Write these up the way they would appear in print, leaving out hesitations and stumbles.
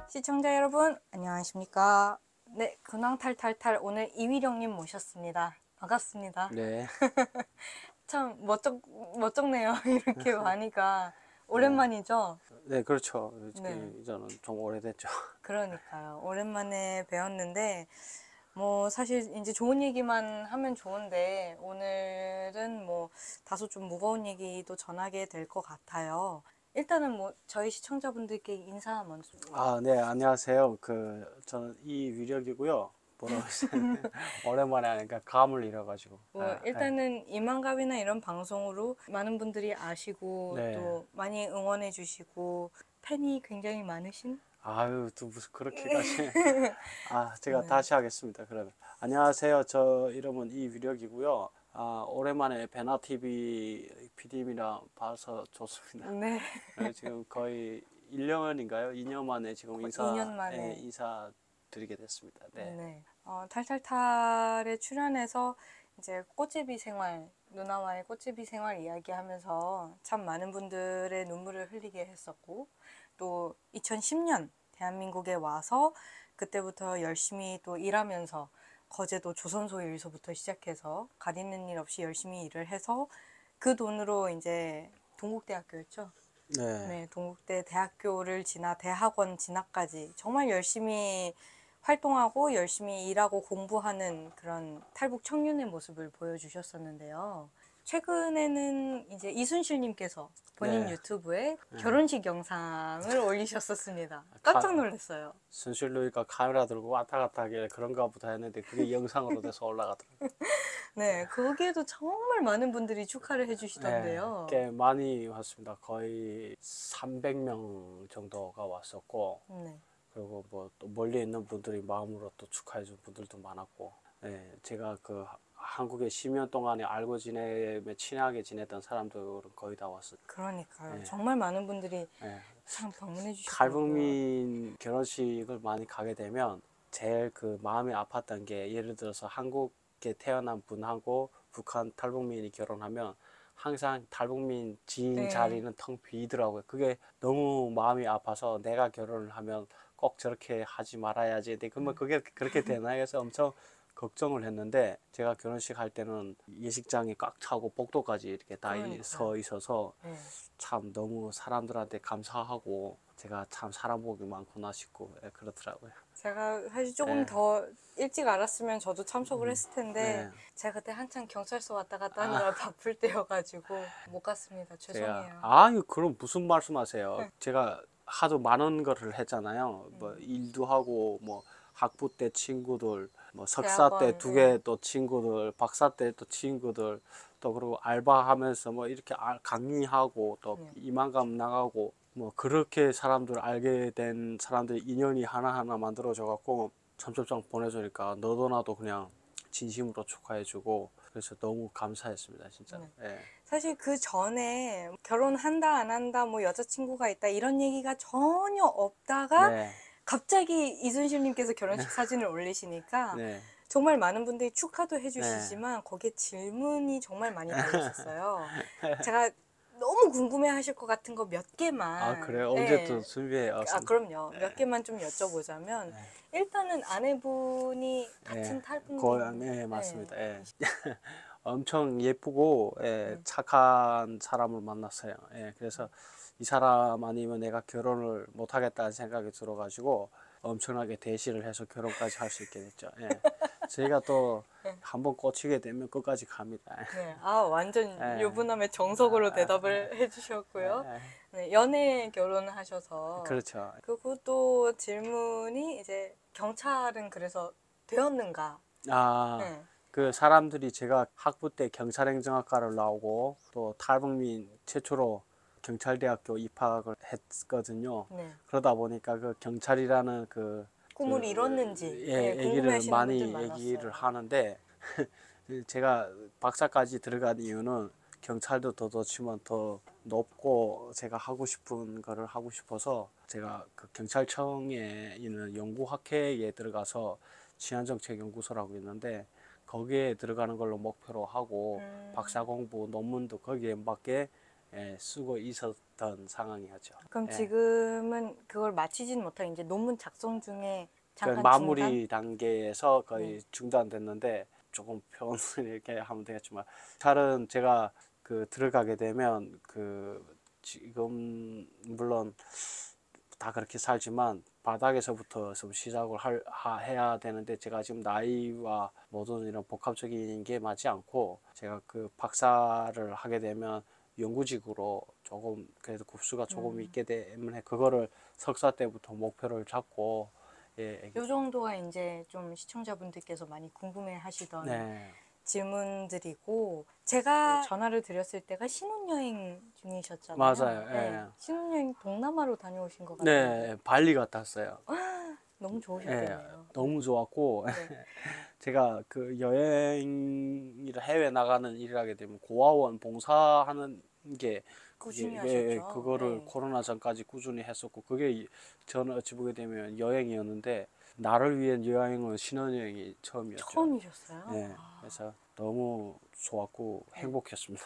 시청자 여러분 안녕하십니까. 네, 근황탈탈탈 오늘 이휘령님 모셨습니다. 반갑습니다. 네. 참 멋쩍네요. 이렇게 많이가 오랜만이죠? 네, 그렇죠. 네. 이제는 좀 오래됐죠. 그러니까요. 오랜만에 배웠는데 뭐 사실 이제 좋은 얘기만 하면 좋은데 오늘은 뭐 다소 좀 무거운 얘기도 전하게 될 것 같아요. 일단은 뭐 저희 시청자분들께 인사 먼저. 아, 네, 안녕하세요. 저는 이위력이고요. 오랜만에 하니까 감을 잃어가지고. 뭐 일단은 이만갑이나 이런 방송으로 많은 분들이 아시고 네. 또 많이 응원해 주시고 팬이 굉장히 많으신. 아유, 또 무슨 그렇게까지. 제가 네. 다시 하겠습니다. 그러면. 안녕하세요. 저 이름은 이위력이고요. 오랜만에 베나TV PD님이랑 봐서 좋습니다. 네. 지금 거의 1년인가요? 2년 만에 지금 2년 만에. 인사드리게 됐습니다. 네. 네. 탈탈탈에 출연해서 이제 꽃제비 생활, 누나와의 꽃제비 생활 이야기하면서 참 많은 분들의 눈물을 흘리게 했었고, 또 2010년 대한민국에 와서 그때부터 열심히 또 일하면서 거제도 조선소 일소부터 시작해서 가리는 일 없이 열심히 일을 해서 그 돈으로 이제 동국대학교였죠. 네. 네, 동국대 대학교를 지나 대학원 진학까지 정말 열심히 활동하고 열심히 일하고 공부하는 그런 탈북 청년의 모습을 보여주셨었는데요. 최근에는 이제 이순실님께서 본인 네. 유튜브에 결혼식 영상을 올리셨었습니다. 깜짝 놀랐어요. 순실루이가 카메라 들고 왔다 갔다 하길래 그런가 보다 했는데 그게 영상으로 돼서 올라가더라고요. 네, 거기에도 정말 많은 분들이 축하를 해주시던데요. 꽤 많이 왔습니다. 거의 300명 정도가 왔었고, 네. 그리고 뭐 또 멀리 있는 분들이 마음으로 또 축하해 준 분들도 많았고, 제가 그 한국에 10년 동안에 알고 지내며 친하게 지냈던 사람들은 거의 다 왔어요. 그러니까요. 정말 많은 분들이 참 방문해 주셨더라고요. 탈북민 결혼식을 많이 가게 되면 제일 그 마음이 아팠던 게, 예를 들어서 한국에 태어난 분하고 북한 탈북민이 결혼하면 항상 탈북민 지인 자리는 텅 비더라고요. 그게 너무 마음이 아파서 내가 결혼을 하면 꼭 저렇게 하지 말아야지. 근데 그러면 그게 그렇게 되나 해서 엄청 걱정을 했는데, 제가 결혼식 할 때는 예식장이 꽉 차고 복도까지 이렇게 다 서 있어서 참 너무 사람들한테 감사하고, 제가 참 사람 복이 많구나 싶고 그렇더라고요. 제가 사실 조금 더 일찍 알았으면 저도 참석을 했을 텐데 제가 그때 한창 경찰서 왔다 갔다 하느라 바쁠 때여가지고 못 갔습니다. 죄송해요. 아유, 그럼 무슨 말씀하세요? 제가 하도 많은 거를 했잖아요. 뭐 일도 하고, 뭐 학부 때 친구들, 뭐 석사 때 대학원, 2개 또 친구들, 박사 때 또 친구들, 또 그리고 알바하면서 뭐 이렇게 강의하고 또 이만감 나가고, 뭐 그렇게 사람들 알게 된 사람들 인연이 하나하나 만들어져 갖고 점점점 보내주니까 너도 나도 그냥 진심으로 축하해주고, 그래서 너무 감사했습니다, 진짜. 사실 그 전에 결혼한다 안 한다 뭐 여자친구가 있다 이런 얘기가 전혀 없다가 갑자기 이순실님께서 결혼식 사진을 올리시니까 정말 많은 분들이 축하도 해주시지만 거기에 질문이 정말 많이 달렸었어요. 제가 너무 궁금해 하실 것 같은 거 몇 개만. 그래요? 언제 또 준비해요? 그럼요. 몇 개만 좀 여쭤보자면 일단은 아내분이 같은 탈북민. 네, 맞습니다. 엄청 예쁘고 착한 사람을 만났어요. 그래서 이 사람 아니면 내가 결혼을 못 하겠다는 생각이 들어가지고 엄청나게 대시를 해서 결혼까지 할 수 있게 됐죠. 저희가 또 한번 꽂히게 되면 끝까지 갑니다. 완전 유부남의 정석으로 대답을 해주셨고요. 연애 결혼하셔서. 그렇죠. 그리고 또 질문이 이제 경찰은 그래서 되었는가? 그 사람들이 제가 학부 때 경찰행정학과를 나오고 또 탈북민 최초로 경찰대학교 입학을 했거든요. 그러다 보니까 그 경찰이라는 그 꿈을 이뤘는지 얘기를 많이 얘기를 하는데 제가 박사까지 들어간 이유는 경찰도 더 좋지만 더 높고 제가 하고 싶은 거를 하고 싶어서, 제가 그 경찰청에 있는 연구학회에 들어가서 치안정책연구소라고 있는데 거기에 들어가는 걸로 목표로 하고 음. 박사 공부 논문도 거기에 맞게 쓰고 있었던 상황이었죠. 그럼 예. 지금은 그걸 마치진 못하고 이제 논문 작성 중에 그 잠깐 마무리 단계에서 거의 네. 중단됐는데 조금 표현을 이렇게 하면 되겠지만 잘은 제가 그 들어가게 되면 그 지금 물론 다 그렇게 살지만 바닥에서부터 좀 시작을 해야 되는데 제가 지금 나이와 모든 이런 복합적인 게 맞지 않고 제가 그 박사를 하게 되면 연구직으로 조금 그래도 급수가 조금 있기 때문에 그거를 석사 때부터 목표를 잡고 예, 요 정도가 이제 좀 시청자분들께서 많이 궁금해 하시던 네, 질문들이고 제가 전화를 드렸을 때가 신혼여행 중이셨잖아요. 맞아요. 네. 예. 신혼여행 동남아로 다녀오신 것 같은데 네, 발리 갔다 왔어요. 너무 예, 좋으셨겠네요. 너무 좋았고 네. 제가 그 여행이라 해외 나가는 일을 하게 되면 고아원 봉사하는 게 꾸준히 그게 하셨죠. 그거를 네. 코로나 전까지 꾸준히 했었고 그게 저는 어찌 보게 되면 여행이었는데 나를 위한 여행은 신혼여행이 처음이었죠. 처음이셨어요? 예, 그래서 너무 좋았고 행복했습니다.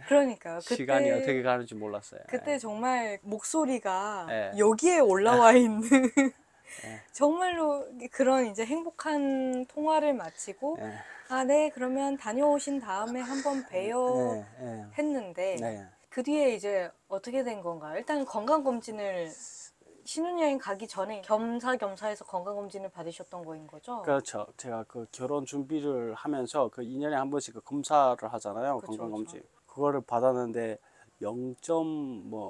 그러니까요. 시간이 어떻게 가는지 몰랐어요. 그때 정말 목소리가 예. 여기에 올라와 있는 예. 정말로 그런 이제 행복한 통화를 마치고 예. 아, 네, 그러면 다녀오신 다음에 한번 봬요 예. 예. 했는데 네. 그 뒤에 이제 어떻게 된 건가요? 일단 건강검진을 신혼여행 가기 전에 겸사겸사해서 건강검진을 받으셨던 거인 거죠? 그렇죠. 제가 그 결혼 준비를 하면서 그 2년에 한 번씩 그 검사를 하잖아요. 그쵸, 건강검진. 그거를 받았는데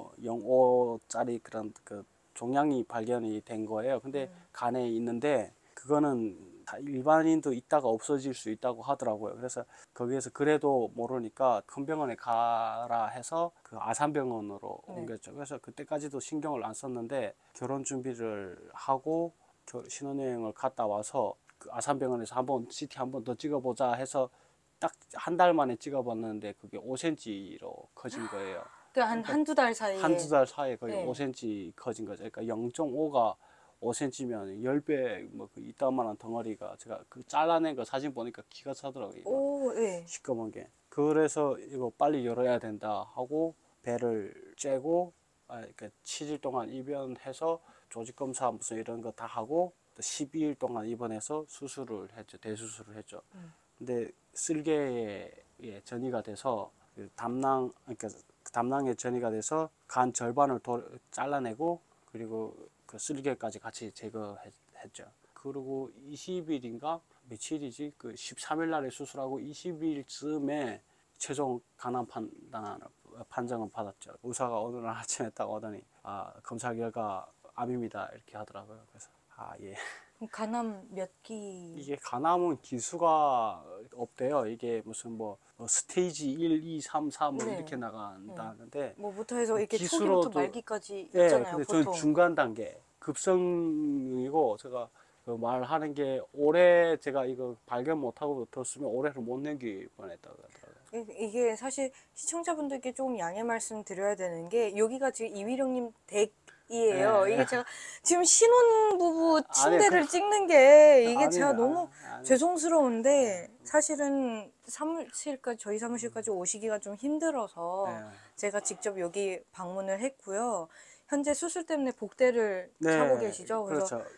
0.05짜리 그런 그 종양이 발견이 된 거예요. 근데 간에 있는데 그거는 다 일반인도 있다가 없어질 수 있다고 하더라고요. 그래서 거기에서 그래도 모르니까 큰 병원에 가라 해서 그 아산병원으로 네. 옮겼죠. 그래서 그때까지도 신경을 안 썼는데 결혼 준비를 하고 신혼여행을 갔다 와서 그 아산병원에서 한번 CT 한번 더 찍어보자 해서 딱 한 달 만에 찍어봤는데 그게 5cm로 커진 거예요. 그 한두 달 사이에 한두 달 사이에 거의 네. 5cm 커진 거죠. 그러니까 0.5가 5cm면 10배 뭐그 이따만한 덩어리가 제가 그 잘라낸 거 사진 보니까 기가 차더라고요. 이거. 오, 네. 시꺼먼 게. 그래서 이거 빨리 열어야 된다 하고 배를 째고 그러니까 7일 동안 입원해서 조직 검사 무슨 이런 거 다 하고 또 12일 동안 입원해서 수술을 했죠. 대수술을 했죠. 근데 쓸개에 전이가 돼서 그 담낭 그러니까 담낭에 전이가 돼서 간 절반을 잘라내고 그리고 그 쓸개까지 같이 제거했죠. 그리고 20일인가 며칠이지 그 13일 날에 수술하고 20일쯤에 최종 간암 판정을 받았죠. 의사가 어느 날 아침에 딱 오더니 아 검사 결과 암입니다 이렇게 하더라고요. 그래서 아 예. 그럼 간암 몇 기? 이게 간암은 기수가 없대요. 이게 무슨 뭐 스테이지 1, 2, 3, 4 뭐 네. 이렇게 나간다는데 뭐부터 해서 이렇게 기수로도- 초기부터 말기까지 예, 있잖아요, 근데 보통. 저는 중간 단계 급성이고 제가 그 말하는 게 올해 제가 이거 발견 못하고 뒀으면 올해를 못 넘길 뻔했다고 하더라고요. 이게 사실 시청자분들께 조금 양해 말씀 드려야 되는 게 여기가 지금 이휘령님 댁이에요. 네. 이게 제가 지금 신혼부부 아니, 침대를 찍는 게 이게 제가 아니, 너무 아니. 죄송스러운데 사실은 사무실까지 저희 사무실까지 오시기가 좀 힘들어서 네. 제가 직접 여기 방문을 했고요. 현재 수술 때문에 복대를 네, 차고 계시죠. 그래서 그렇죠.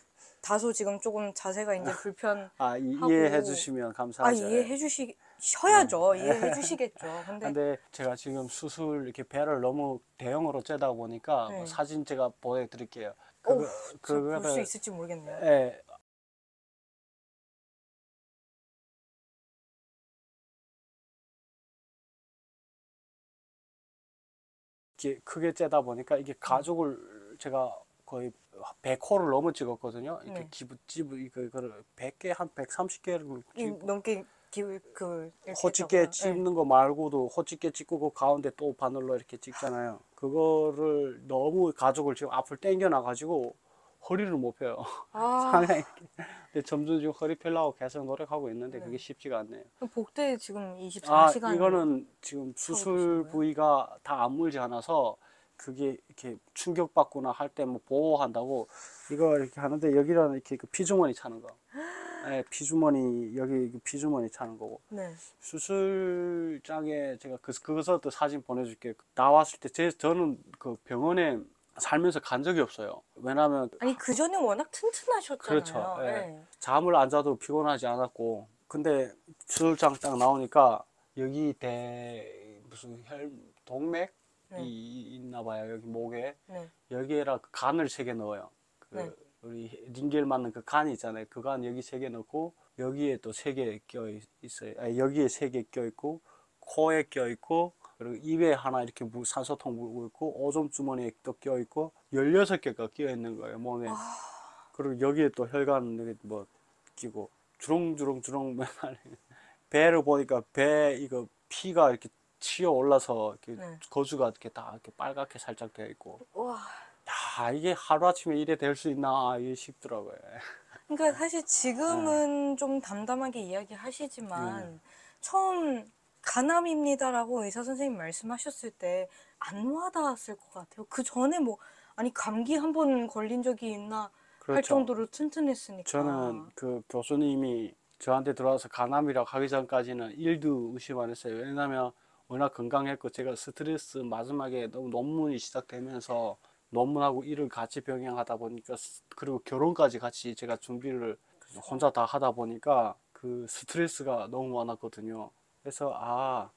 다소 지금 조금 자세가 이제 불편하고 이해해 주시면 감사하죠. 이해해 주셔야죠. 이해해 주시겠죠. 근데 근데 제가 지금 수술 이렇게 배를 너무 대형으로 째다 보니까 네. 뭐 사진 제가 보여드릴게요. 볼 수 그거를 있을지 모르겠네요. 예, 이렇게 크게 째다 보니까 이게 가죽을 제가 거의 100호를 넘어 찍었거든요. 이렇게 네. 이거를 100개 한 130개를 넘게 이렇게 호집게 했다고요? 찍는 거 말고도 호집게 찍고 그 가운데 또 바늘로 이렇게 찍잖아요. 그거를 너무 가죽을 지금 앞을 당겨 놔가지고 허리를 못 펴요. 아, 상당히. 근데 점점 지금 허리 펴려고 계속 노력하고 있는데 네. 그게 쉽지가 않네요. 그럼 복대 지금 아, 24시간 이거는 지금 계신 수술 거예요? 부위가 다 아물지 않아서 그게 이렇게 충격받거나 할 때 뭐 보호한다고 이거 이렇게 하는데 여기는 이렇게 그 피주머니 차는 거. 예, 피주머니 여기 피주머니 차는 거고. 네. 수술장에 제가 그거서 또 사진 보내줄게. 나왔을 때 저는 그 병원에 살면서 간 적이 없어요. 왜냐면 아니 그 전에 워낙 튼튼하셨잖아요. 그렇죠. 예. 네. 잠을 안 자도 피곤하지 않았고. 근데 수술장 딱 나오니까 여기 무슨 동맥이 네. 있나 봐요. 여기 목에. 네. 여기에다 그 간을 3개 넣어요. 그 네. 우리 링겔 맞는 그 간이 있잖아요. 그 간 여기 3개 넣고 여기에 또 3개 껴 있어요. 아니, 여기에 3개 껴 있고 코에 껴 있고 그리고 입에 하나 이렇게 산소통 물고 있고 오줌 주머니에 또 껴 있고 16개가 끼어 있는 거예요, 몸에. 그리고 여기에 또 혈관 여기 뭐 끼고 주렁주렁 맨날 배를 보니까 배 이거 피가 이렇게 치어 올라서 이렇게 네. 거주가 이렇게 다 이렇게 빨갛게 살짝 되어 있고. 와. 야, 이게 하루아침에 이래 될 수 있나 이게 싶더라고요. 그러니까 사실 지금은 좀 담담하게 이야기하시지만 처음 간암입니다라고 의사 선생님 말씀하셨을 때 안 와닿았을 것 같아요. 그 전에 뭐 아니 감기 한 번 걸린 적이 있나 할 그렇죠. 정도로 튼튼했으니까. 저는 그 교수님이 저한테 들어와서 간암이라고 하기 전까지는 1도 의심 안 했어요. 왜냐면 워낙 건강했고 제가 스트레스 마지막에 너무 논문이 시작되면서 논문하고 일을 같이 병행하다 보니까 그리고 결혼까지 같이 제가 준비를 혼자 다 하다 보니까 그 스트레스가 너무 많았거든요. 그래서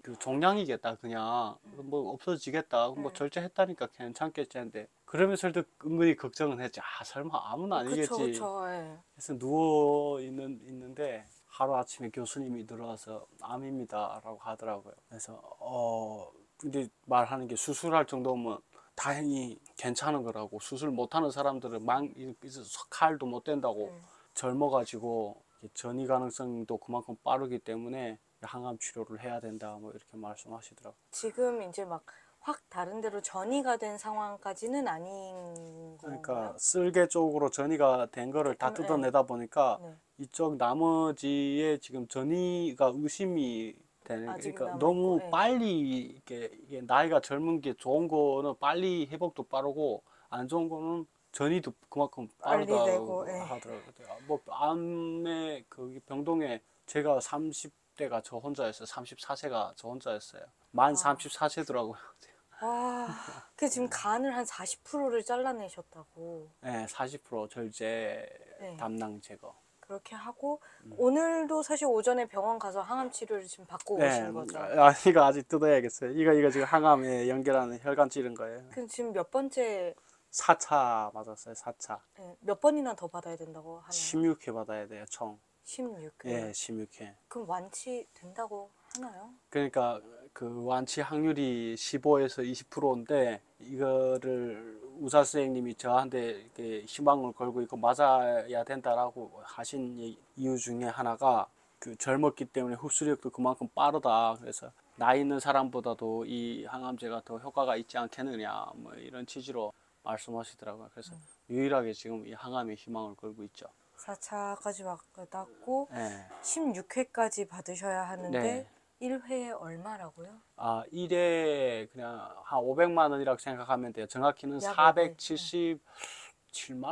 그 종양이겠다 그냥 뭐 없어지겠다 뭐 절제했다니까 괜찮겠지 했는데 그러면서도 은근히 걱정은 했지. 설마 암은 그쵸, 아니겠지. 그쵸. 예. 그래서 있는데 하루아침에 교수님이 들어와서 암입니다라고 하더라고요. 그래서 근데 말하는 게 수술할 정도면 다행히 괜찮은 거라고. 수술 못하는 사람들은 칼도 못 댄다고. 젊어가지고 전이 가능성도 그만큼 빠르기 때문에 항암 치료를 해야 된다 뭐 이렇게 말씀하시더라고요. 지금 이제 막 확 다른 데로 전이가 된 상황까지는 아닌 그러니까 건가요? 쓸개 쪽으로 전이가 된 거를 다 조금, 뜯어내다 보니까 네. 이쪽 나머지에 지금 전이가 의심이 되는. 아직 그러니까 남아있고, 너무 예. 빨리 이게 나이가 젊은 게 좋은 거는 빨리 회복도 빠르고 안 좋은 거는 전이도 그만큼 빨리 빠르다고 되고, 예. 하더라고요. 뭐 암의 그 병동에 제가 30대가 저 혼자였어요. 34세가 저 혼자였어요. 만 34세더라고요. 와, 그 지금 간을 한 40%를 잘라내셨다고. 네, 40% 절제 네. 담낭 제거. 그렇게 하고 오늘도 사실 오전에 병원 가서 항암 치료를 지금 받고 네, 오신 거죠. 이거 아직 뜯어야겠어요. 이거 지금 항암에 연결하는 혈관 찌른 거예요. 그 지금 몇 번째, 4차 맞았어요. 4차. 예, 몇 번이나 더 받아야 된다고 하나요? 16회 받아야 돼요, 총. 16회. 예, 16회. 그럼 완치 된다고 하나요? 그러니까 그 완치 확률이 15에서 20%인데 이거를 의사 선생님이 저한테 이렇게 희망을 걸고 이거 맞아야 된다라고 하신 이유 중에 하나가 그 젊었기 때문에 흡수력도 그만큼 빠르다. 그래서 나이 있는 사람보다도 이 항암제가 더 효과가 있지 않겠느냐 뭐 이런 취지로 말씀하시더라고요. 그래서 유일하게 지금 이 항암에 희망을 걸고 있죠. 4차까지 받았고 네. 16회까지 받으셔야 하는데 네. 1회에 얼마라고요? 1회 그냥 한 500만 원이라고 생각하면 돼요. 정확히는 약 477만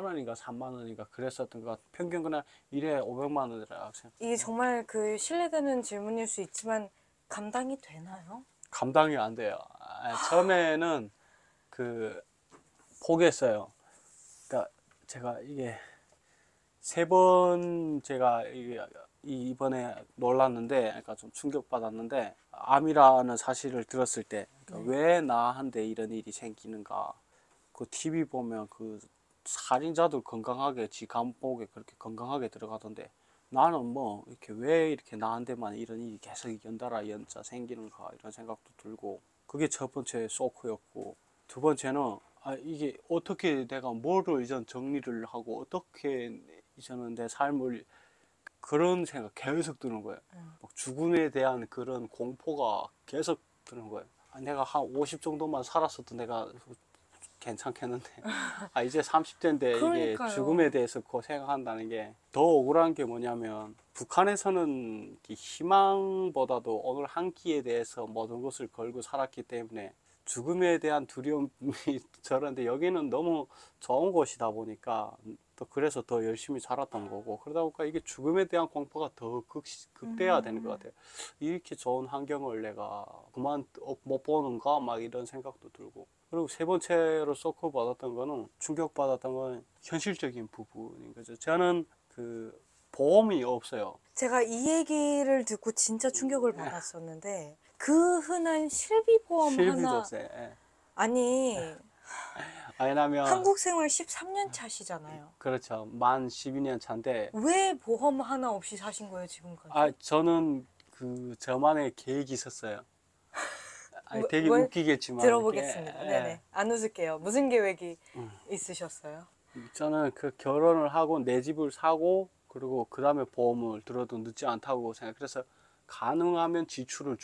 원인가 3만 원인가 그랬었던 것 같아요. 평균 그냥 1회 500만 원이라고 생각. 이게 정말 그 실례되는 질문일 수 있지만 감당이 되나요? 감당이 안 돼요. 처음에는 그 포기했어요. 그러니까 제가 이게 3번 제가 이번에 놀랐는데, 그러니까 좀 충격받았는데, 암이라는 사실을 들었을 때, 그러니까 왜 나한테 이런 일이 생기는가. 그 TV 보면 그 살인자도 건강하게, 지 감옥에 그렇게 건강하게 들어가던데, 나는 뭐, 이렇게 왜 이렇게 나한테만 이런 일이 계속 연달아 연자 생기는가, 이런 생각도 들고, 그게 첫 번째 쇼크였고, 두 번째는, 이게 어떻게 내가 뭐를 이전 정리를 하고, 어떻게 이제는 내 삶을 그런 생각 계속 드는 거예요. 막 죽음에 대한 그런 공포가 계속 드는 거예요. 내가 한 50 정도만 살았어도 내가 괜찮겠는데 이제 30대인데 이게 그러니까요. 죽음에 대해서 생각한다는 게 더 억울한 게 뭐냐면 북한에서는 희망보다도 오늘 한 끼에 대해서 모든 것을 걸고 살았기 때문에 죽음에 대한 두려움이 저런데 여기는 너무 좋은 곳이다 보니까 또 그래서 더 열심히 살았던 거고, 그러다 보니까 이게 죽음에 대한 공포가 더 극대화되는 것 같아요. 이렇게 좋은 환경을 내가 그만 못 보는가 막 이런 생각도 들고. 그리고 세 번째로 쇼크 받았던 거는, 충격 받았던 건 현실적인 부분인 거죠. 저는 그 보험이 없어요. 제가 이 얘기를 듣고 진짜 충격을 받았었는데 그 흔한 실비보험 실비도 하나 없어요. 예. 아니 왜냐면 한국 생활 13년 차시잖아요. 그렇죠. 만 12년 차인데, 왜 보험 하나 없이 사신 거예요, 지금까지? 저는 그 저만의 계획이 있었어요. 되게 뭘 웃기겠지만, 들어보겠습니다. 예. 네네. 안 웃을게요. 무슨 계획이 있으셨어요? 저는 그 결혼을 하고 내 집을 사고, 그리고 그 다음에 보험을 들어도 늦지 않다고 생각. 그래서 가능하면 지출을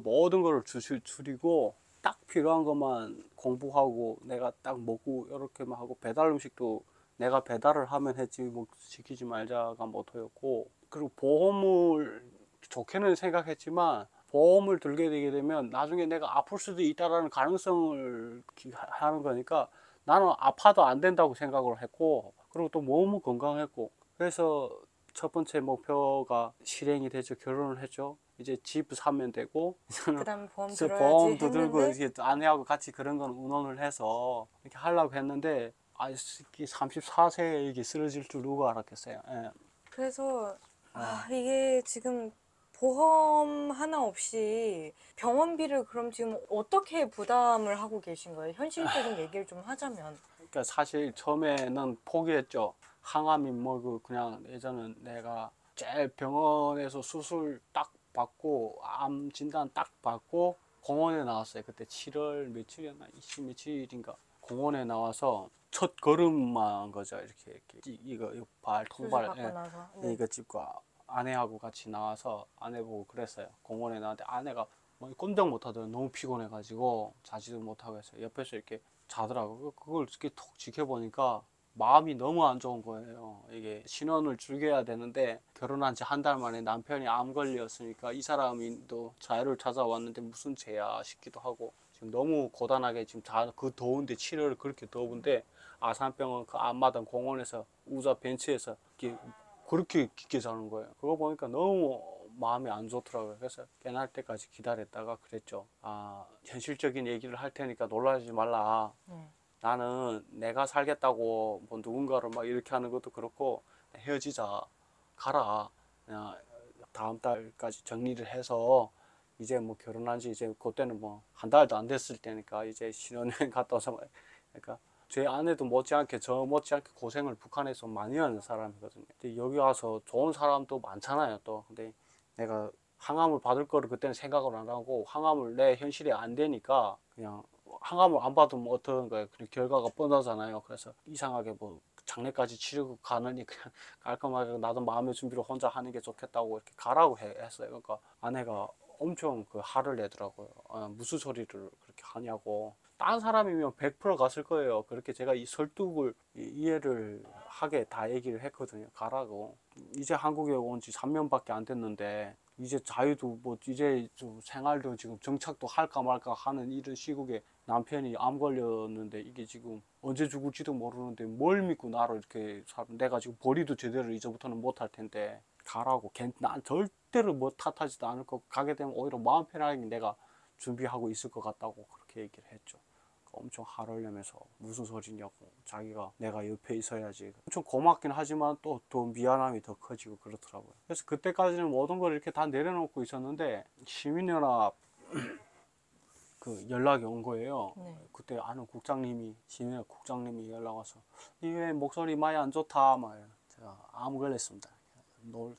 모든 걸 줄이고, 딱 필요한 것만 공부하고 내가 딱 먹고 이렇게만 하고, 배달 음식도 내가 배달을 하면 했지 뭐 시키지 말자가 모토였고. 그리고 보험을 좋게는 생각했지만, 보험을 들게 되게 되면 나중에 내가 아플 수도 있다라는 가능성을 하는 거니까 나는 아파도 안 된다고 생각을 했고, 그리고 또 몸은 건강했고, 그래서 첫 번째 목표가 실행이 되죠. 결혼을 했죠. 이제 집 사면 되고, 그 다음에 보험 그래서 들어야지 보험도 들고 했는데 이렇게 아내하고 같이 그런 건 의논을 해서 이렇게 하려고 했는데, 34세에 이게 쓰러질 줄 누가 알았겠어요. 예. 그래서 이게 지금 보험 하나 없이 병원비를 그럼 지금 어떻게 부담을 하고 계신 거예요? 현실적인 얘기를 좀 하자면. 그러니까 사실 처음에는 포기했죠. 항암이 그냥 예전엔 내가 제일 병원에서 수술 딱 받고 암 진단 딱 받고 공원에 나왔어요. 그때 7월 며칠이었나? 20 며칠인가? 공원에 나와서 첫 걸음만 한 거죠. 이렇게 이거 발 수술 통발, 받고 나서. 네. 이거 짚고 아내하고 같이 나와서 아내 보고 그랬어요. 공원에 나왔는데 아내가 뭐 꼼짝 못하더라고요. 너무 피곤해가지고 자지도 못하고 했어요. 옆에서 이렇게 자더라고요. 그걸 이렇게 톡 지켜보니까 마음이 너무 안 좋은 거예요. 이게 신혼을 즐겨야 되는데, 결혼한 지 한 달 만에 남편이 암 걸렸으니까 이 사람이 또 자유를 찾아왔는데 무슨 죄야 싶기도 하고, 지금 너무 고단하게 지금 그 더운데, 7월 그렇게 더운데 아산병원 그 앞마당 공원에서 의자 벤치에서 이렇게 그렇게 깊게 자는 거예요. 그거 보니까 너무 마음이 안 좋더라고요. 그래서 깨날 때까지 기다렸다가 그랬죠. 현실적인 얘기를 할 테니까 놀라지 말라. 나는 내가 살겠다고 뭐 누군가를 막 이렇게 하는 것도 그렇고, 헤어지자, 가라. 그냥 다음 달까지 정리를 해서, 이제 뭐 결혼한 지 이제 그때는 뭐 한 달도 안 됐을 때니까 이제 신혼여행 갔다 와서 그러니까 제 아내도 못지않게 저 못지않게 고생을 북한에서 많이 하는 사람이거든요. 근데 여기 와서 좋은 사람도 많잖아요 또. 근데 내가 항암을 받을 거를 그때는 생각을 안 하고, 항암을 내 현실이 안 되니까 그냥 항암을 안 받으면 어떤 거예요. 그 결과가 뻔하잖아요. 그래서 이상하게 뭐 장례까지 치르고 가느니 그냥 깔끔하게 나도 마음의 준비를 혼자 하는 게 좋겠다고 이렇게 가라고 했어요. 그러니까 아내가 엄청 그 화를 내더라고요. 무슨 소리를 그렇게 하냐고. 딴 사람이면 100% 갔을 거예요. 그렇게 제가 이 설득을 이해를 하게 다 얘기를 했거든요. 가라고. 이제 한국에 온 지 3년밖에 안 됐는데, 이제 자유도 뭐 이제 좀 생활도 지금 정착도 할까 말까 하는 이런 시국에 남편이 암 걸렸는데, 이게 지금 언제 죽을지도 모르는데 뭘 믿고 나를 이렇게 내가 지금 벌이도 제대로 이제부터는 못할 텐데 가라고. 난 절대로 뭐 탓하지도 않을 거고, 가게 되면 오히려 마음 편하게 내가 준비하고 있을 것 같다고 그렇게 얘기를 했죠. 엄청 화를 내면서 무슨 소리냐고, 자기가 내가 옆에 있어야지. 엄청 고맙긴 하지만 또 미안함이 더 커지고 그렇더라고요. 그래서 그때까지는 모든 걸 이렇게 다 내려놓고 있었는데, 시민연합 그 연락이 온 거예요. 네. 그때 아는 시민연합 국장님이 연락 와서, 이왜 목소리 많이 안 좋다 막. 제가 암 걸렸습니다.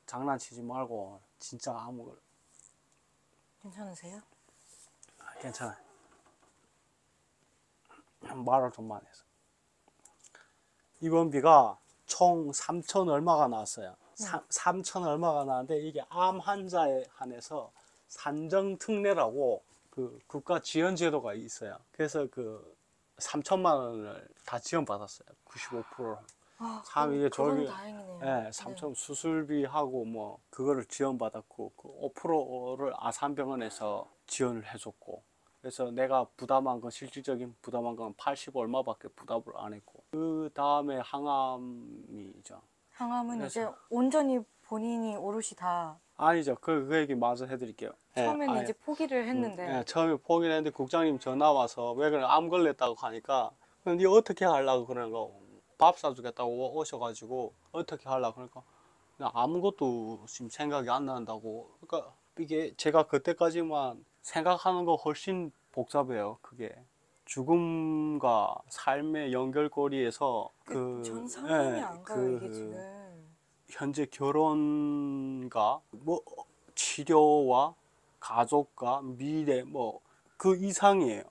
장난치지 말고 진짜 암 걸. 괜찮으세요? 괜찮아요. 말을 좀 많이 해서. 입원비가 총 3천 얼마가 나왔어요. 3천 얼마가 나왔는데, 이게 암 환자에 한해서 산정특례라고 그 국가 지원 제도가 있어요. 그래서 그 3천만 원을 다 지원받았어요. 95%를. 참 이게 그건 다행이네요. 예, 3천 수술비하고 뭐 그거를 지원받았고, 그 5%를 아산병원에서 지원을 해줬고, 그래서 내가 부담한 건 실질적인 부담한 건 80 얼마밖에 부담을 안 했고 그 다음에 항암이죠. 항암은 그래서 이제 온전히 본인이 오롯이 다 아니죠. 그 얘기 마저 해드릴게요. 처음에는 이제 포기를 했는데 처음에 포기를 했는데 국장님 전화 와서 왜 그래 암 걸렸다고 하니까 그럼 니 어떻게 하려고 그러는 거 밥 사주겠다고 오셔가지고 어떻게 하려고 그러니까 그냥 아무것도 지금 생각이 안 난다고 그러니까 이게 제가 그때까지만 생각하는 거 훨씬 복잡해요. 그게 죽음과 삶의 연결고리에서 전 상상이 안 가요, 이게 지금. 현재 결혼과 뭐 치료와 가족과 미래 뭐 그 이상이에요.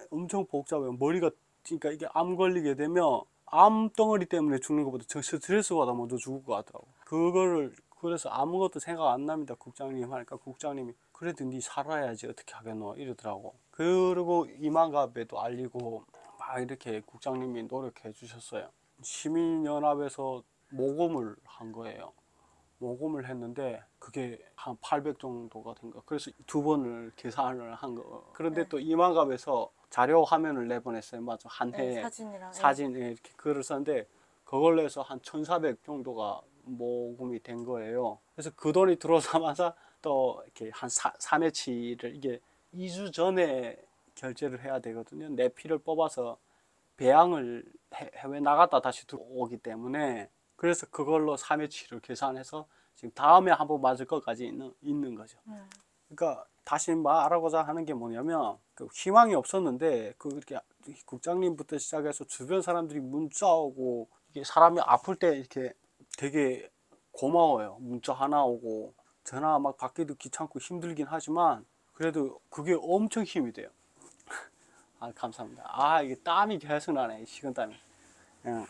엄청 복잡해요. 머리가 그러니까 이게 암 걸리게 되면 암덩어리 때문에 죽는 것보다 저 스트레스 받아 먼저 죽을 것 같더라고. 그거를 그래서 아무것도 생각 안 납니다. 국장님 하니까 국장님이 그래도 니 살아야지 어떻게 하겠노 이러더라고. 그리고 이만갑에도 알리고 막 이렇게 국장님이 노력해 주셨어요. 시민연합에서 모금을 한 거예요. 모금을 했는데 그게 한 800 정도가 된 거. 그래서 두 번을 계산을 한 거. 그런데 네. 또 이만갑에서 자료 화면을 내보냈어요. 맞아. 한 네, 해에 사진이랑. 사진 이렇게 글을 썼는데 그걸로 해서 한 1,400 정도가 모금이 된 거예요. 그래서 그 돈이 들어오자마자 또 이렇게 한 3회치를 이게 2주 전에 결제를 해야 되거든요. 내 피를 뽑아서 배양을 해외 나갔다 다시 들어오기 때문에 그래서 그걸로 3회치를 계산해서 지금 다음에 한번 맞을 것까지 있는 거죠. 그러니까 다시 말하고자 하는 게 뭐냐면 그 희망이 없었는데 그 이렇게 국장님부터 시작해서 주변 사람들이 문자 오고 이게 사람이 아플 때 이렇게 되게 고마워요. 문자 하나 오고 전화 막 받기도 귀찮고 힘들긴 하지만 그래도 그게 엄청 힘이 돼요. 아 감사합니다. 아 이게 땀이 계속 나네 식은땀이. 예.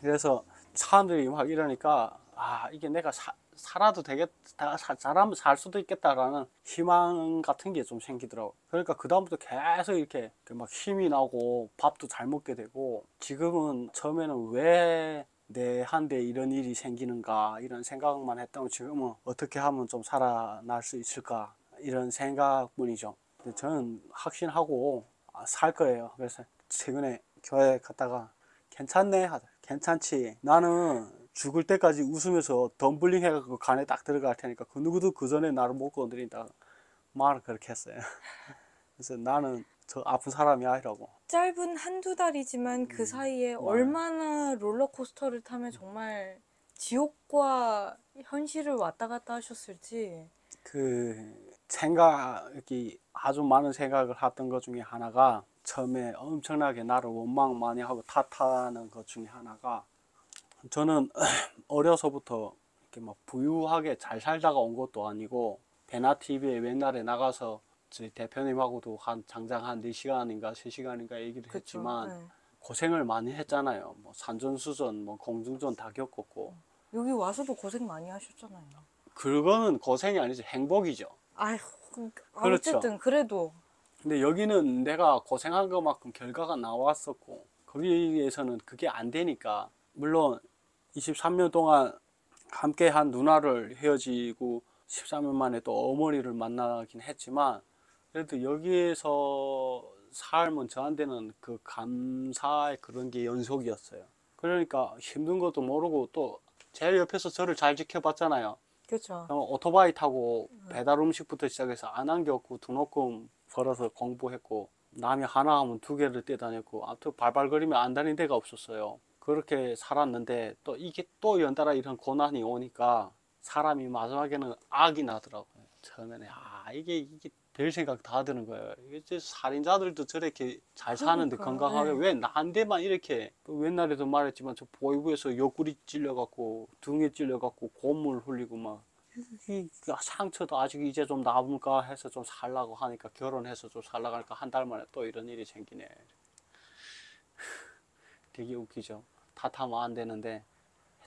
그래서 사람들이 막 이러니까 아 이게 내가 살아도 되겠다 잘하면 살 수도 있겠다라는 희망 같은 게 좀 생기더라고. 그러니까 그 다음부터 계속 이렇게 막 힘이 나고 밥도 잘 먹게 되고 지금은 처음에는 왜 내한테 이런 일이 생기는가 이런 생각만 했다면 지금은 어떻게 하면 좀 살아날 수 있을까 이런 생각뿐이죠. 근데 저는 확신하고 살 거예요. 그래서 최근에 교회 갔다가 괜찮네 하더라. 괜찮지. 나는 죽을 때까지 웃으면서 덤블링 해갖고 간에 딱 들어갈 테니까 그 누구도 그 전에 나를 못 건드린다 말을 그렇게 했어요. 그래서 나는 저 아픈 사람이 아니라고. 짧은 한두 달이지만 그 사이에 얼마나 롤러코스터를 타면 정말 지옥과 현실을 왔다 갔다 하셨을지. 그 생각이 아주 많은 생각을 했던 것 중에 하나가 처음에 엄청나게 나를 원망 많이 하고 탓하는 것 중에 하나가 저는 어려서부터 이렇게 막 부유하게 잘 살다가 온 것도 아니고 베나TV에 옛날에 나가서 저희 대표님하고도 장장 한 4시간인가 3시간인가 얘기를 그쵸. 했지만 네. 고생을 많이 했잖아요. 뭐 산전수전, 뭐 공중전 다 겪었고 여기 와서도 고생 많이 하셨잖아요. 그거는 고생이 아니죠. 행복이죠. 아휴, 그렇죠. 어쨌든 그래도 근데 여기는 내가 고생한 것만큼 결과가 나왔었고 거기에서는 그게 안 되니까 물론 23년 동안 함께한 누나를 헤어지고 13년 만에 또 어머니를 만나긴 했지만 그래도 여기에서 삶은 저한테는 그 감사의 그런 게 연속이었어요. 그러니까 힘든 것도 모르고 또 제일 옆에서 저를 잘 지켜봤잖아요. 그렇죠. 오토바이 타고 배달 음식부터 시작해서 안 한 게 없고 등록금 벌어서 공부했고 남이 하나 하면 2개를 떼다녔고 아무튼 발발거리면 안 다닌 데가 없었어요. 그렇게 살았는데 또 이게 또 연달아 이런 고난이 오니까 사람이 마지막에는 악이 나더라고요. 처음에는 이게 별 생각 다 드는 거예요. 이게 살인자들도 저렇게 잘 사는데 그러니까요. 건강하게 네. 왜 나한테만 이렇게 또 옛날에도 말했지만 저 보이부에서 옆구리 찔려갖고 등에 찔려갖고 고물 흘리고 막 이 상처도 아직 이제 좀 남을까 해서 좀 살라고 하니까 결혼해서 좀 살라고 하니까 한 달 만에 또 이런 일이 생기네. 되게 웃기죠. 탓하면 안 되는데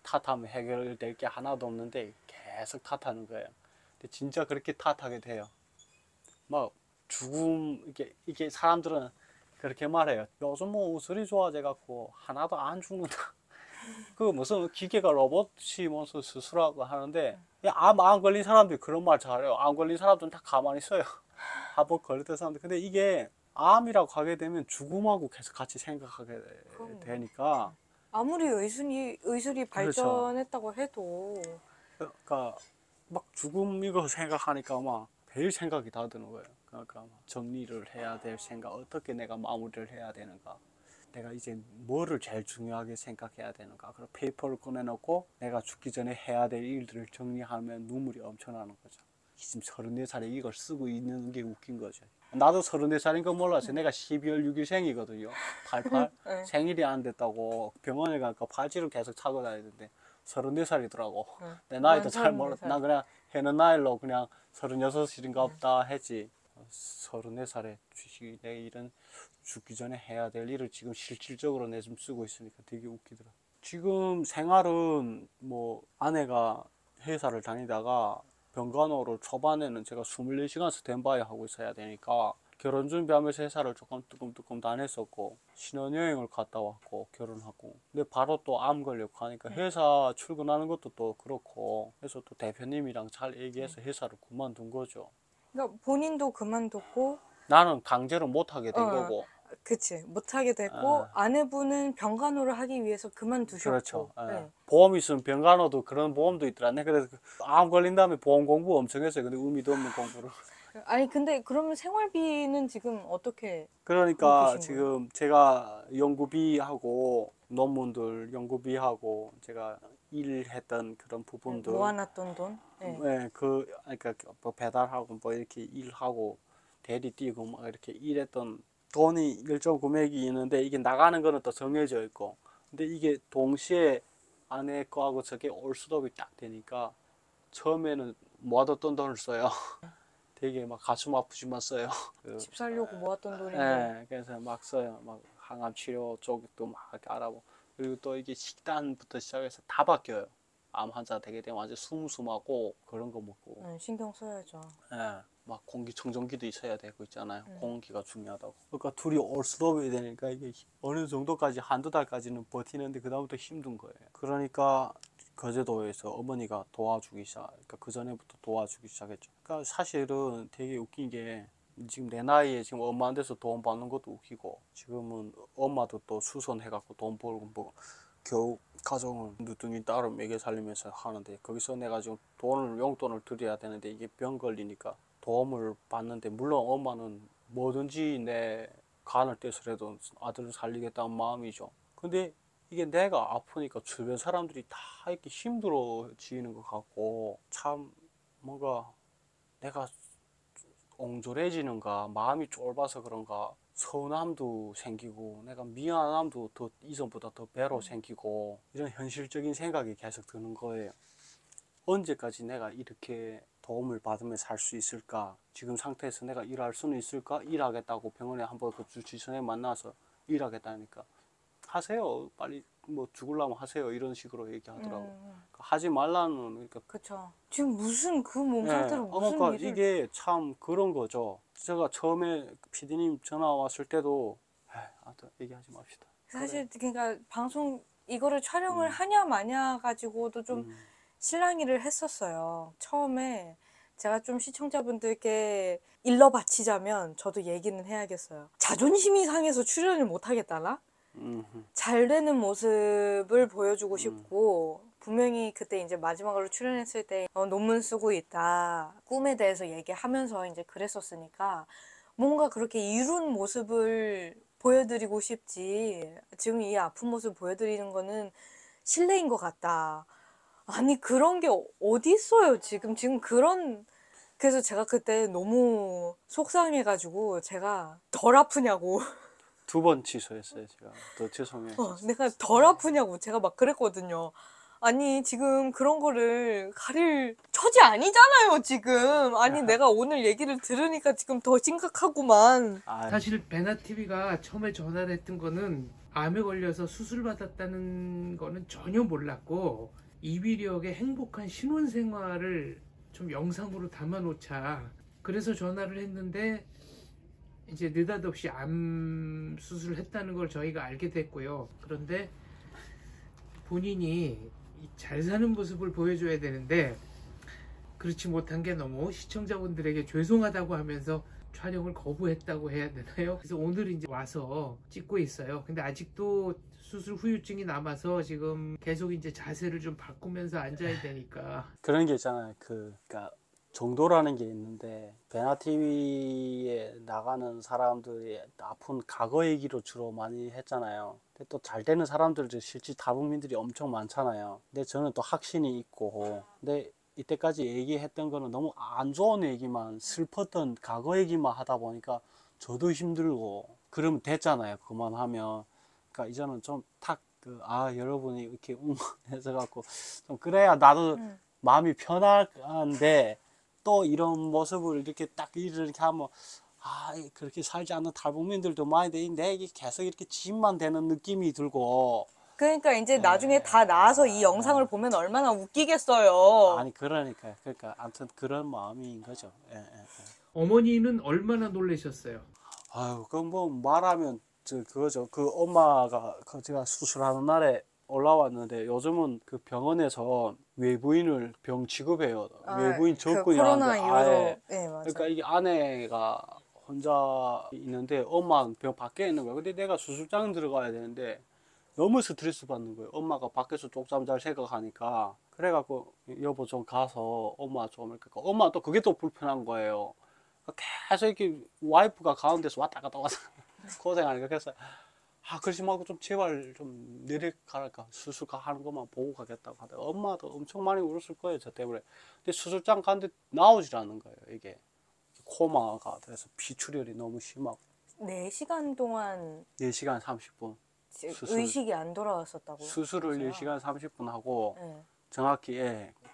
탓하면 해결될 게 하나도 없는데 계속 탓하는 거예요. 근데 진짜 그렇게 탓하게 돼요. 막 죽음 이게 사람들은 그렇게 말해요. 요즘 뭐 우슬이 좋아져갖고 하나도 안 죽는다. 그 무슨 기계가 로봇이 무슨 수술하고 하는데 암 걸린 사람들이 그런 말 잘해요. 암 걸린 사람들은 다 가만히 있어요. 합억 걸렸던 사람들. 근데 이게 암이라고 하게 되면 죽음하고 계속 같이 생각하게 그럼요. 되니까. 아무리 의술이 그렇죠. 발전했다고 해도 그러니까 막 죽음 이거 생각하니까 막 매일 생각이 다 드는 거예요. 그러니까 막 정리를 해야 될 생각, 어떻게 내가 마무리를 해야 되는가, 내가 이제 뭐를 제일 중요하게 생각해야 되는가. 그리고 페이퍼를 꺼내놓고 내가 죽기 전에 해야 될 일들을 정리하면 눈물이 엄청 나는 거죠. 지금 34살에 이걸 쓰고 있는 게 웃긴 거죠. 나도 34살인 거 몰랐어요. 내가 12월 6일 생이거든요. 88. 네. 생일이 안 됐다고 병원에 가니까 바지를 계속 차고 다니는데 34살이더라고. 네. 내 나이도 잘 34살. 몰랐어. 난 그냥 해는 나이로 그냥 36인가 없다 했지. 34살에 내 일은 죽기 전에 해야 될 일을 지금 실질적으로 내 좀 쓰고 있으니까 되게 웃기더라. 지금 생활은 뭐 아내가 회사를 다니다가 병간호를 초반에는 제가 24시간 스탠바이 하고 있어야 되니까 결혼 준비하면서 회사를 조금 뜨끔뜨끔 다녔었고 신혼여행을 갔다 왔고 결혼하고 근데 바로 또 암 걸렸고 하니까 회사 출근하는 것도 또 그렇고 그래서 또 대표님이랑 잘 얘기해서 회사를 그만둔 거죠. 그러니까 본인도 그만뒀고, 나는 강제로 못하게 된 어, 거고. 그치, 못하게 됐고, 아. 아내분은 병간호를 하기 위해서 그만두셨고. 그렇죠. 예. 네. 보험 있으면 병간호도 그런 보험도 있더라. 네, 그래서 암 걸린 다음에 보험 공부 엄청 했어요. 근데 의미도 없는 공부를. 아니, 근데 그러면 생활비는 지금 어떻게 그러니까 드신 거예요? 지금 제가 연구비하고 논문들 연구비하고 제가 일했던 그런 부분들 모아놨던 돈? 네. 네, 그러니까 뭐 배달하고 뭐 이렇게 일하고 대리 뛰고 막 이렇게 일했던 돈이 일정 금액이 있는데 이게 나가는 거는 또 정해져 있고 근데 이게 동시에 아내 거하고 저게 올수업이 딱 되니까 처음에는 모아뒀던 돈을 써요. 되게 막 가슴 아프지만 써요. 집 살려고 모았던 돈인데. 네, 그래서 막 써요. 막 항암 치료 쪽도 막 이렇게 알아보고 그리고 또 이게 식단부터 시작해서 다 바뀌어요. 암 환자 되게 되면 완전 슴슴하고 그런 거 먹고 신경 써야죠. 예, 막 공기청정기도 있어야 되고 있잖아요. 공기가 중요하다고. 그러니까 둘이 올스톱이 되니까 이게 어느 정도까지 한두 달까지는 버티는데 그다음부터 힘든 거예요. 그러니까 거제도에서 어머니가 도와주기 시작. 그러니까 그 전에부터 도와주기 시작했죠. 그러니까 사실은 되게 웃긴 게 지금 내 나이에 지금 엄마한테서 돈 받는 것도 웃기고 지금은 엄마도 또 수선해갖고 돈 벌고 뭐 겨우 가정을 누둥이 딸을 먹여 살리면서 하는데 거기서 내가 지금 용돈을 드려야 되는데 이게 병 걸리니까 도움을 받는데 물론 엄마는 뭐든지 내 간을 떼서라도 아들을 살리겠다는 마음이죠. 근데 이게 내가 아프니까 주변 사람들이 다 이렇게 힘들어지는 것 같고 참 뭔가 내가 옹졸해지는가 마음이 좁아서 그런가 서운함도 생기고 내가 미안함도 더 이전보다 더 배로 생기고 이런 현실적인 생각이 계속 드는 거예요. 언제까지 내가 이렇게 도움을 받으며 살 수 있을까? 지금 상태에서 내가 일할 수는 있을까? 일하겠다고 병원에 한번 그 주치선에 만나서 일하겠다니까 하세요. 빨리 뭐 죽으려면 하세요. 이런 식으로 얘기하더라고. 하지 말라는 그러니까 그쵸. 지금 무슨 그 몸 상태로 무슨 그러니까 일을. 이게 참 그런 거죠. 제가 처음에 PD님 전화 왔을 때도 얘기하지 맙시다. 사실 그러니까 방송 이거를 촬영을 하냐 마냐 가지고도 좀 실랑이를 했었어요. 처음에 제가 좀 시청자분들께 일러 바치자면 저도 얘기는 해야겠어요. 자존심이 상해서 출연을 못 하겠다나? 잘 되는 모습을 보여주고 싶고 분명히 그때 이제 마지막으로 출연했을 때 논문 쓰고 있다 꿈에 대해서 얘기하면서 이제 그랬었으니까 뭔가 그렇게 이룬 모습을 보여드리고 싶지 지금 이 아픈 모습 보여드리는 거는 실례인 것 같다. 아니 그런 게 어디 있어요 지금 그런. 그래서 제가 그때 너무 속상해가지고 제가 덜 아프냐고 2번 취소했어요. 제가 더 죄송해요. 내가 덜 아프냐고 제가 막 그랬거든요. 아니 지금 그런 거를 가릴 처지 아니잖아요 지금. 아니 내가 오늘 얘기를 들으니까 지금 더 심각하구만. 사실 베나TV가 처음에 전화를 했던 거는 암에 걸려서 수술받았다는 거는 전혀 몰랐고 이비력의 행복한 신혼생활을 좀 영상으로 담아놓자 그래서 전화를 했는데 이제 느닷없이 암 수술을 했다는 걸 저희가 알게 됐고요. 그런데 본인이 잘 사는 모습을 보여줘야 되는데 그렇지 못한 게 너무 시청자분들에게 죄송하다고 하면서 촬영을 거부했다고 해야 되나요? 그래서 오늘 이제 와서 찍고 있어요. 근데 아직도 수술 후유증이 남아서 지금 계속 이제 자세를 좀 바꾸면서 앉아야 되니까. 그런 게 있잖아요. 그러니까 정도라는 게 있는데 베나 TV에 나가는 사람들이 아픈 과거 얘기로 주로 많이 했잖아요. 근데 또 잘 되는 사람들도 실제 탈북민들이 엄청 많잖아요. 근데 저는 또 확신이 있고, 근데 이때까지 얘기했던 거는 너무 안 좋은 얘기만, 슬펐던 과거 얘기만 하다 보니까 저도 힘들고 그러면 됐잖아요. 그만하면. 그러니까 이제는 좀 여러분이 이렇게 응원해서 갖고 좀 그래야 나도 마음이 편한데, 또 이런 모습을 이렇게 딱 이렇게 하면 그렇게 살지 않는 탈북민들도 많이 되는데 이게 계속 이렇게 짐만 되는 느낌이 들고. 그러니까 이제 나중에 다 나와서 이 영상을 보면 얼마나 웃기겠어요. 아니 그러니까 아무튼 그런 마음인 거죠. 예, 예, 예. 어머니는 얼마나 놀라셨어요? 아유, 그 뭐 말하면 그거죠. 그 엄마가 제가 수술하는 날에 올라왔는데, 요즘은 그 병원에서 외부인을 병 취급해요. 외부인 그 접근이 코로나 하는데 이후로. 네, 맞아요. 그러니까 이게 아내가 혼자 있는데 엄마는 병 밖에 있는 거야. 근데 내가 수술장 들어가야 되는데 너무 스트레스 받는 거예요. 엄마가 밖에서 쪽잠 잘 생각하니까. 그래갖고 여보 좀 가서 엄마 좀 이렇게. 엄마 또 그게 또 불편한 거예요. 계속 이렇게 와이프가 가운데서 왔다 갔다 고생하니까. 그래서 그러지 말고 좀 제발 좀 내려가랄까, 수술 하는 것만 보고 가겠다고 하다가 엄마도 엄청 많이 울었을 거예요, 저 때문에. 근데 수술장 갔는데 나오질 않는 거예요. 이게 코마가 돼서 피출혈이 너무 심하고. 4시간 동안 4시간 30분 의식이 안 돌아왔었다고요? 수술을 4시간 30분 하고, 네. 정확히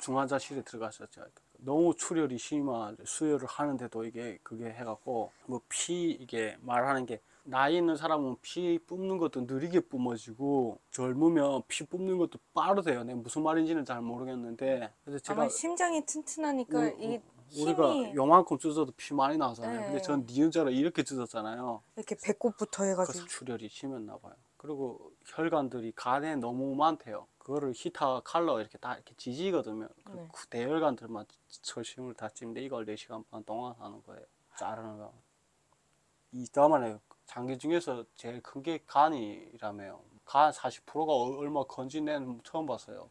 중환자실에 들어갔었죠. 너무 출혈이 심한 수혈을 하는데도 그게 해갖고 뭐 이게 말하는 게, 나이 있는 사람은 피 뿜는 것도 느리게 뿜어지고 젊으면 피 뿜는 것도 빠르대요. 내가 무슨 말인지는 잘 모르겠는데. 그래서 제가 아마 심장이 튼튼하니까 이 우리가 힘이 요만큼 찢어도 피 많이 나잖아요. 네. 근데 전 니은자로 이렇게 찢었잖아요. 이렇게 배꼽부터 해가지고. 그래서 출혈이 심했나 봐요. 그리고 혈관들이 간에 너무 많대요. 그거를 히터 칼로 이렇게 다 이렇게 지지거든요. 네. 그 대혈관들만 철심을 다 찌는데 이걸 4시간 반 동안 하는 거예요. 자르는 거. 이따만에 장기 중에서 제일 큰 게 간이라며요. 간 40%가 얼마 건진 애는 처음 봤어요.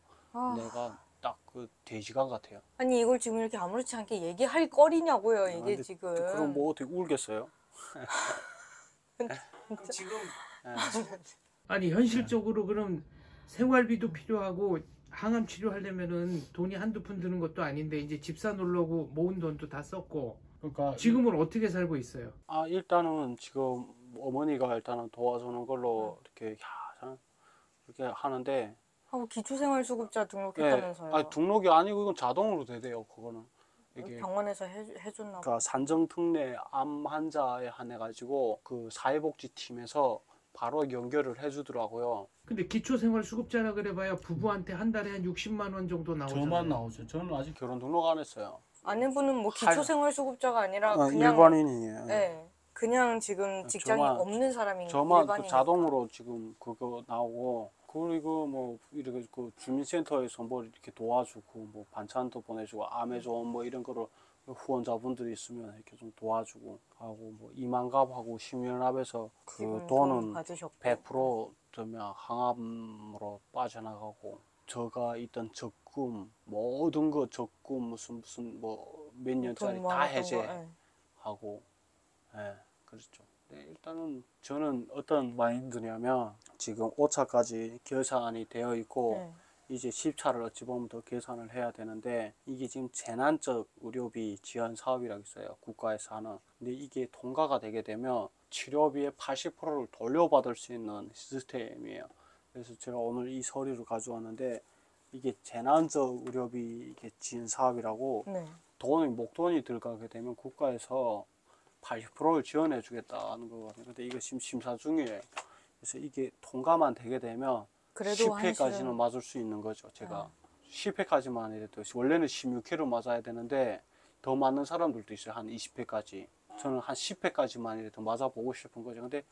내가 딱 그 돼지간 같아요. 아니 이걸 지금 이렇게 아무렇지 않게 얘기할 거리냐고요, 이게 근데 지금. 그럼 뭐 어떻게 울겠어요? 지금 예. 아니 현실적으로 그럼 생활비도 필요하고 항암 치료하려면은 돈이 한두 푼 드는 것도 아닌데 이제 집사 놓으려고 모은 돈도 다 썼고 그러니까 지금은 어떻게 살고 있어요? 일단은 지금 어머니가 일단은 도와주는 걸로 이렇게 하는데. 하고 기초생활수급자 등록했다면서요. 등록이 아니고 이건 자동으로 되대요. 그거는 이게 병원에서 해줬나 봐. 그러니까 산정특례 암 환자에 한해 가지고 그 사회복지팀에서 바로 연결을 해주더라고요. 근데 기초생활수급자라 그래봐야 부부한테 한 달에 한 60만 원 정도 나오잖아요. 저만 나오죠. 저는 아직 결혼 등록 안 했어요. 아내분은 뭐 기초생활수급자가 아니라 그냥 일반인이에요. 네, 그냥 지금 직장이 없는 사람인 저만 그 일반인이니까. 자동으로 지금 그거 나오고, 그리고 뭐 이렇게 그 주민센터에서 뭐 이렇게 도와주고 뭐 반찬도 보내주고 암에 좋은 뭐 이런 거를 후원자분들이 있으면 이렇게 좀 도와주고 하고, 뭐 이만갑하고 시민연합에서 그 돈은 100% 되면 항암으로 빠져나가고, 저가 있던 적금 모든 거 적금 무슨 뭐 몇 년짜리 다 해제하고. 그렇죠. 일단은 저는 어떤 마인드냐면, 지금 5차까지 결산이 되어 있고 이제 10차를 어찌 보면 더 계산을 해야 되는데, 이게 지금 재난적 의료비 지원 사업이라고 있어요, 국가에서 하는. 근데 이게 통과가 되게 되면 치료비의 80%를 돌려받을 수 있는 시스템이에요. 그래서 제가 오늘 이 서류를 가져왔는데, 이게 재난적 의료비 이게 지원 사업이라고 목돈이 들어가게 되면 국가에서 80%를 지원해 주겠다는 거거든요. 근데 이거 지금 심사 중이에요. 그래서 이게 통과만 되게 되면 10회까지는 맞을 수 있는 거죠. 제가 10회까지만 해도, 원래는 16회를 맞아야 되는데 더 맞는 사람들도 있어요. 한 20회까지. 저는 한 10회까지만 해도 맞아보고 싶은 거죠. 근데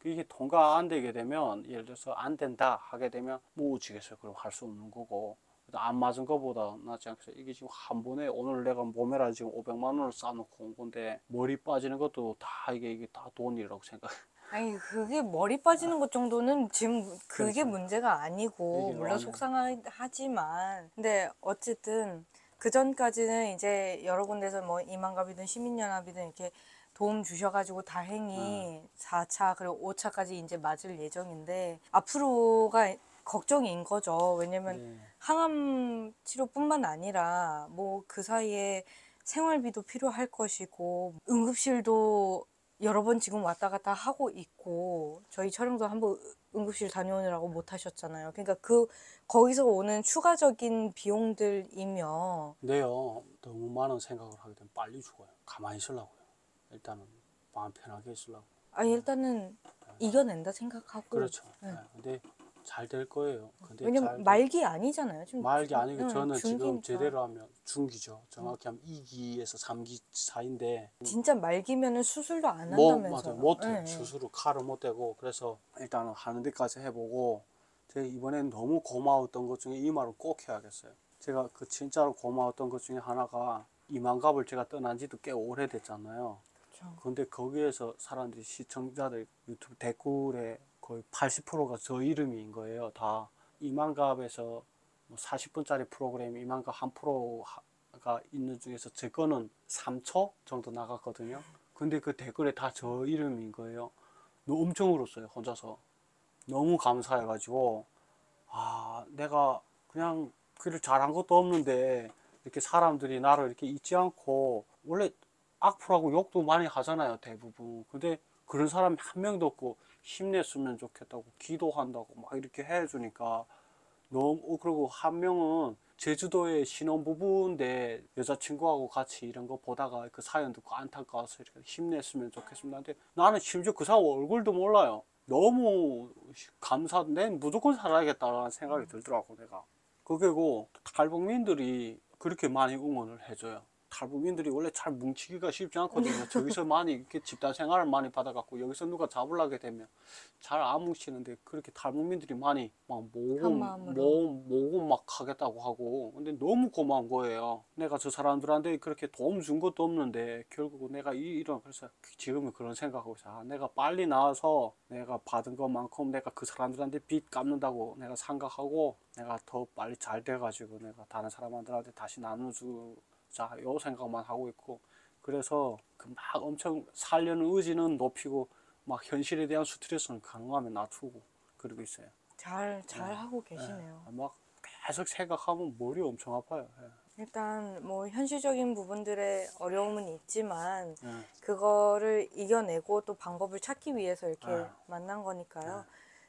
이게 통과 안 되게 되면, 예를 들어서 안 된다 하게 되면 못 오지겠어요. 그럼 할 수 없는 거고. 안 맞은 거보다 낫지 않겠어요? 이게 지금 한 번에 오늘 내가 몸에라 지금 500만 원을 쌓아놓고 온 건데 머리 빠지는 것도 다 이게 다 돈이라고 생각해. 아니 그게 머리 빠지는 것 정도는 지금 그게 그렇죠. 문제가 아니고 이게 물론 아니에요. 속상하지만 근데 어쨌든 그 전까지는 이제 여러 군데서 뭐 이만갑이든 시민연합이든 이렇게 도움 주셔가지고 다행히 4차 그리고 5차까지 이제 맞을 예정인데 앞으로가 걱정인 거죠. 왜냐면 네. 항암 치료뿐만 아니라 뭐 그 사이에 생활비도 필요할 것이고 응급실도 여러 번 지금 왔다 갔다 하고 있고 저희 촬영도 한번 응급실 다녀오느라고 못 하셨잖아요. 그러니까 거기서 오는 추가적인 비용들이며 근데요, 너무 많은 생각을 하게 되면 빨리 죽어요. 가만히 있으려고요. 일단은 마음 편하게 있으려고. 아니 일단은 이겨낸다 생각하고 그렇죠. 네. 네. 근데 잘 될 거예요. 근데 왜냐면 말기 아니잖아요. 지금 말기 아니고 응, 저는 지금 중기니까. 제대로 하면 중기죠. 정확히 하면 2기에서 3기 사이인데 진짜 말기면은 수술도 안 뭐 한다면서요. 맞아요. 못해요. 네, 네. 스스로 칼을 못 대고 그래서 일단은 하는 데까지 해보고 제가 이번엔 너무 고마웠던 것 중에 이 말을 꼭 해야겠어요. 제가 그 진짜로 고마웠던 것 중에 하나가 이만갑을 제가 떠난 지도 꽤 오래됐잖아요. 그렇죠. 근데 거기에서 사람들이 시청자들 유튜브 댓글에 거의 80%가 저 이름인 거예요. 다 이만갑에서 40분짜리 프로그램 이만갑 한 프로가 있는 중에서 제 거는 3초 정도 나갔거든요. 근데 그 댓글에 다 저 이름인 거예요. 엄청 울었어요. 혼자서. 너무 감사해가지고 아 내가 그냥 글을 잘한 것도 없는데 이렇게 사람들이 나를 이렇게 잊지 않고 원래 악플하고 욕도 많이 하잖아요 대부분. 근데 그런 사람이 한 명도 없고 힘냈으면 좋겠다고 기도한다고 막 이렇게 해주니까 너무 그리고 한 명은 제주도에 신혼부부인데 여자친구하고 같이 이런 거 보다가 그 사연 듣고 안타까워서 이렇게 힘냈으면 좋겠습니다. 근데 나는 심지어 그 사람 얼굴도 몰라요. 너무 내 무조건 살아야겠다라는 생각이 들더라고 내가. 그게고 탈북민들이 그렇게 많이 응원을 해줘요. 탈북민들이 원래 잘 뭉치기가 쉽지 않거든요. 저기서 많이 이렇게 집단 생활을 많이 받아갖고 여기서 누가 잡으려게 되면 잘 안 뭉치는데 그렇게 탈북민들이 많이 막 한 마음으로. 모고 막 하겠다고 하고 근데 너무 고마운 거예요. 내가 저 사람들한테 그렇게 도움 준 것도 없는데 결국 내가 이런 그래서 지금은 그런 생각하고 있어. 아, 내가 빨리 나와서 내가 받은 것만큼 내가 그 사람들한테 빚 갚는다고 내가 생각하고 내가 더 빨리 잘 돼가지고 내가 다른 사람들한테 다시 나눠주자 요 생각만 하고 있고 그래서 그 막 엄청 살려는 의지는 높이고 막 현실에 대한 스트레스는 가능하면 낮추고 그러고 있어요. 잘 하고 계시네요. 막 계속 생각하면 머리 엄청 아파요. 일단 뭐 현실적인 부분들의 어려움은 있지만 예. 그거를 이겨내고 또 방법을 찾기 위해서 이렇게 아. 만난 거니까요.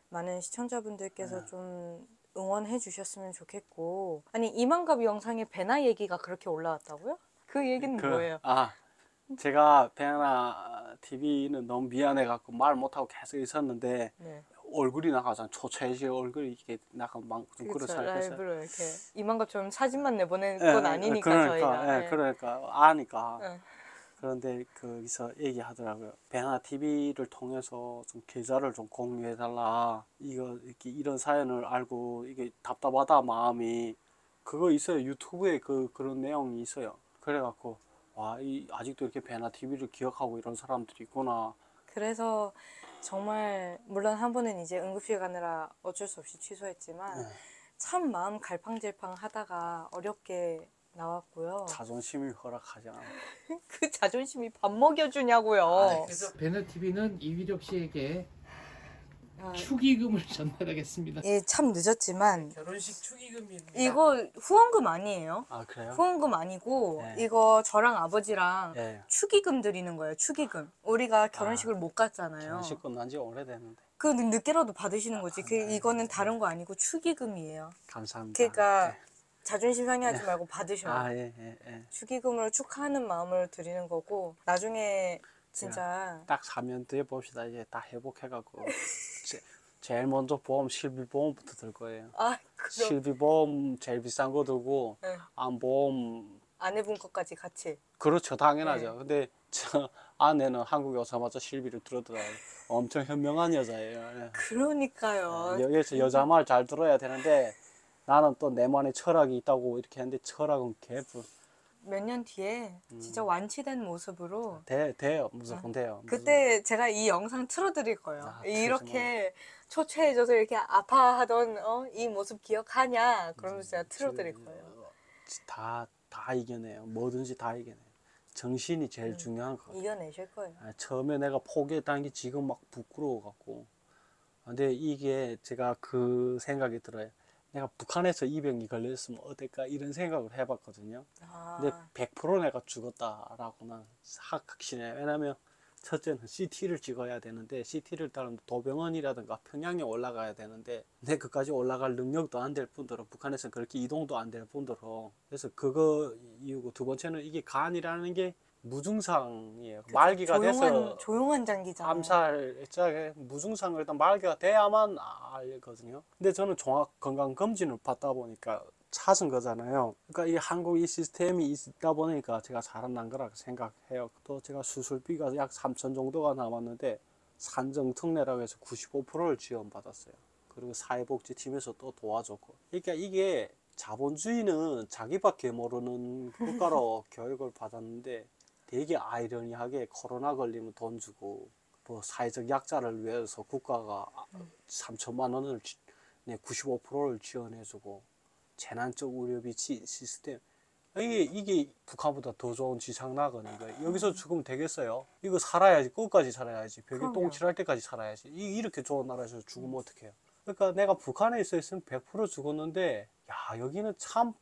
많은 시청자분들께서 좀 응원해 주셨으면 좋겠고 아니 이만갑 영상에 배나 얘기가 그렇게 올라왔다고요? 그 얘기는 뭐예요? 제가 배나 TV는 너무 미안해갖고 말 못하고 계속 있었는데 네. 얼굴이 나가잖아. 초췌해지 얼굴이 이렇게 나가면 좀 그렇죠. 그렇잖아요. 그래서 라이브로 이렇게 이만갑처럼 사진만 내보낸 건 아니니까 그러니까, 저희가. 그러니까 아니까. 네. 그런데 거기서 얘기하더라고요. 배나 TV를 통해서 좀 계좌를 좀 공유해달라. 이렇게 이런 사연을 알고 이게 답답하다 마음이 그거 있어요. 유튜브에 그런 내용이 있어요. 그래갖고 와, 아직도 이렇게 배나 TV를 기억하고 이런 사람들이 있구나. 그래서 정말 물론 한 번은 이제 응급실 가느라 어쩔 수 없이 취소했지만 참 마음 갈팡질팡 하다가 어렵게 나왔고요. 자존심이 허락하지 않아. 그 자존심이 밥 먹여주냐고요. 그래서 배너 TV는 이휘력 씨에게 아, 축의금을 전달하겠습니다. 예, 참 늦었지만 결혼식 축의금입니다. 이거 후원금 아니에요. 아 그래요? 후원금 아니고 네. 이거 저랑 아버지랑 네. 축의금 드리는 거예요. 축의금. 우리가 결혼식을 못 갔잖아요. 결혼식 끝난 지 오래됐는데. 그 늦게라도 받으시는 거지. 이거는 다른 거 아니고 축의금이에요. 감사합니다. 그러니까 네. 자존심 상해하지 말고 받으셔요. 아, 예. 축의금으로 축하하는 마음을 드리는 거고 나중에 진짜 딱 4년 뒤에 봅시다. 이제 다 회복해갖고 제일 먼저 보험 실비보험부터 들 거예요. 그럼 실비보험 제일 비싼 거 들고 네. 암보험 아내분 것까지 같이. 그렇죠 당연하죠. 네. 근데 저 아내는 한국에 오자마자 실비를 들었더라고요. 엄청 현명한 여자예요. 예. 그러니까요. 여기서 여자 말 잘 들어야 되는데 나는 또 내만의 철학이 있다고 이렇게 했는데 철학은 개뿔. 몇 년 뒤에 진짜 완치된 모습으로 돼요. 무조건 돼요. 그때 제가 이 영상 틀어드릴 거예요. 아, 이렇게 초췌해져서 이렇게 아파하던 이 모습 기억하냐? 그러면서 제가 틀어드릴 거예요. 다 이겨내요. 뭐든지 다 이겨내요. 정신이 제일 중요한 것 같아요. 이겨내실 거예요. 처음에 내가 포기했다는 게 지금 막 부끄러워갖고. 근데 이게 제가 그 생각이 들어요. 내가 북한에서 이 병이 걸렸으면 어떨까 이런 생각을 해봤거든요. 근데 100% 내가 죽었다라고는 확신해요. 왜냐면 첫째는 CT를 찍어야 되는데 CT를 따르면 도병원이라든가 평양에 올라가야 되는데 근데 그까지 올라갈 능력도 안 될 뿐더러 북한에서는 그렇게 이동도 안 될 뿐더러 그래서 그거 이유고 두 번째는 이게 간이라는 게 무증상이에요. 그쵸, 말기가 돼서 조용한 장기잖아요. 암살자에 무증상을 일단 말기가 돼야만 알거든요. 근데 저는 종합 건강 검진을 받다 보니까 찾은 거잖아요. 그러니까 이 한국 이 시스템이 있다 보니까 제가 살아난 거라고 생각해요. 또 제가 수술비가 약 3천 정도가 남았는데 산정특례라고 해서 95%를 지원받았어요. 그리고 사회복지팀에서 또 도와줬고. 그러니까 이게 자본주의는 자기밖에 모르는 국가로 교육을 받았는데 되게 아이러니하게 코로나 걸리면 돈 주고 뭐 사회적 약자를 위해서 국가가 3천만 원을 95%를 지원해주고 재난적 의료비 시스템 이게 북한보다 더 좋은 지상 나가는 거예요. 여기서 죽으면 되겠어요? 이거 살아야지. 끝까지 살아야지. 벽에 그럼요. 똥 칠할 때까지 살아야지. 이렇게 좋은 나라에서 죽으면 어떡해요? 그러니까 내가 북한에 있었으면 100% 죽었는데 야 여기는 참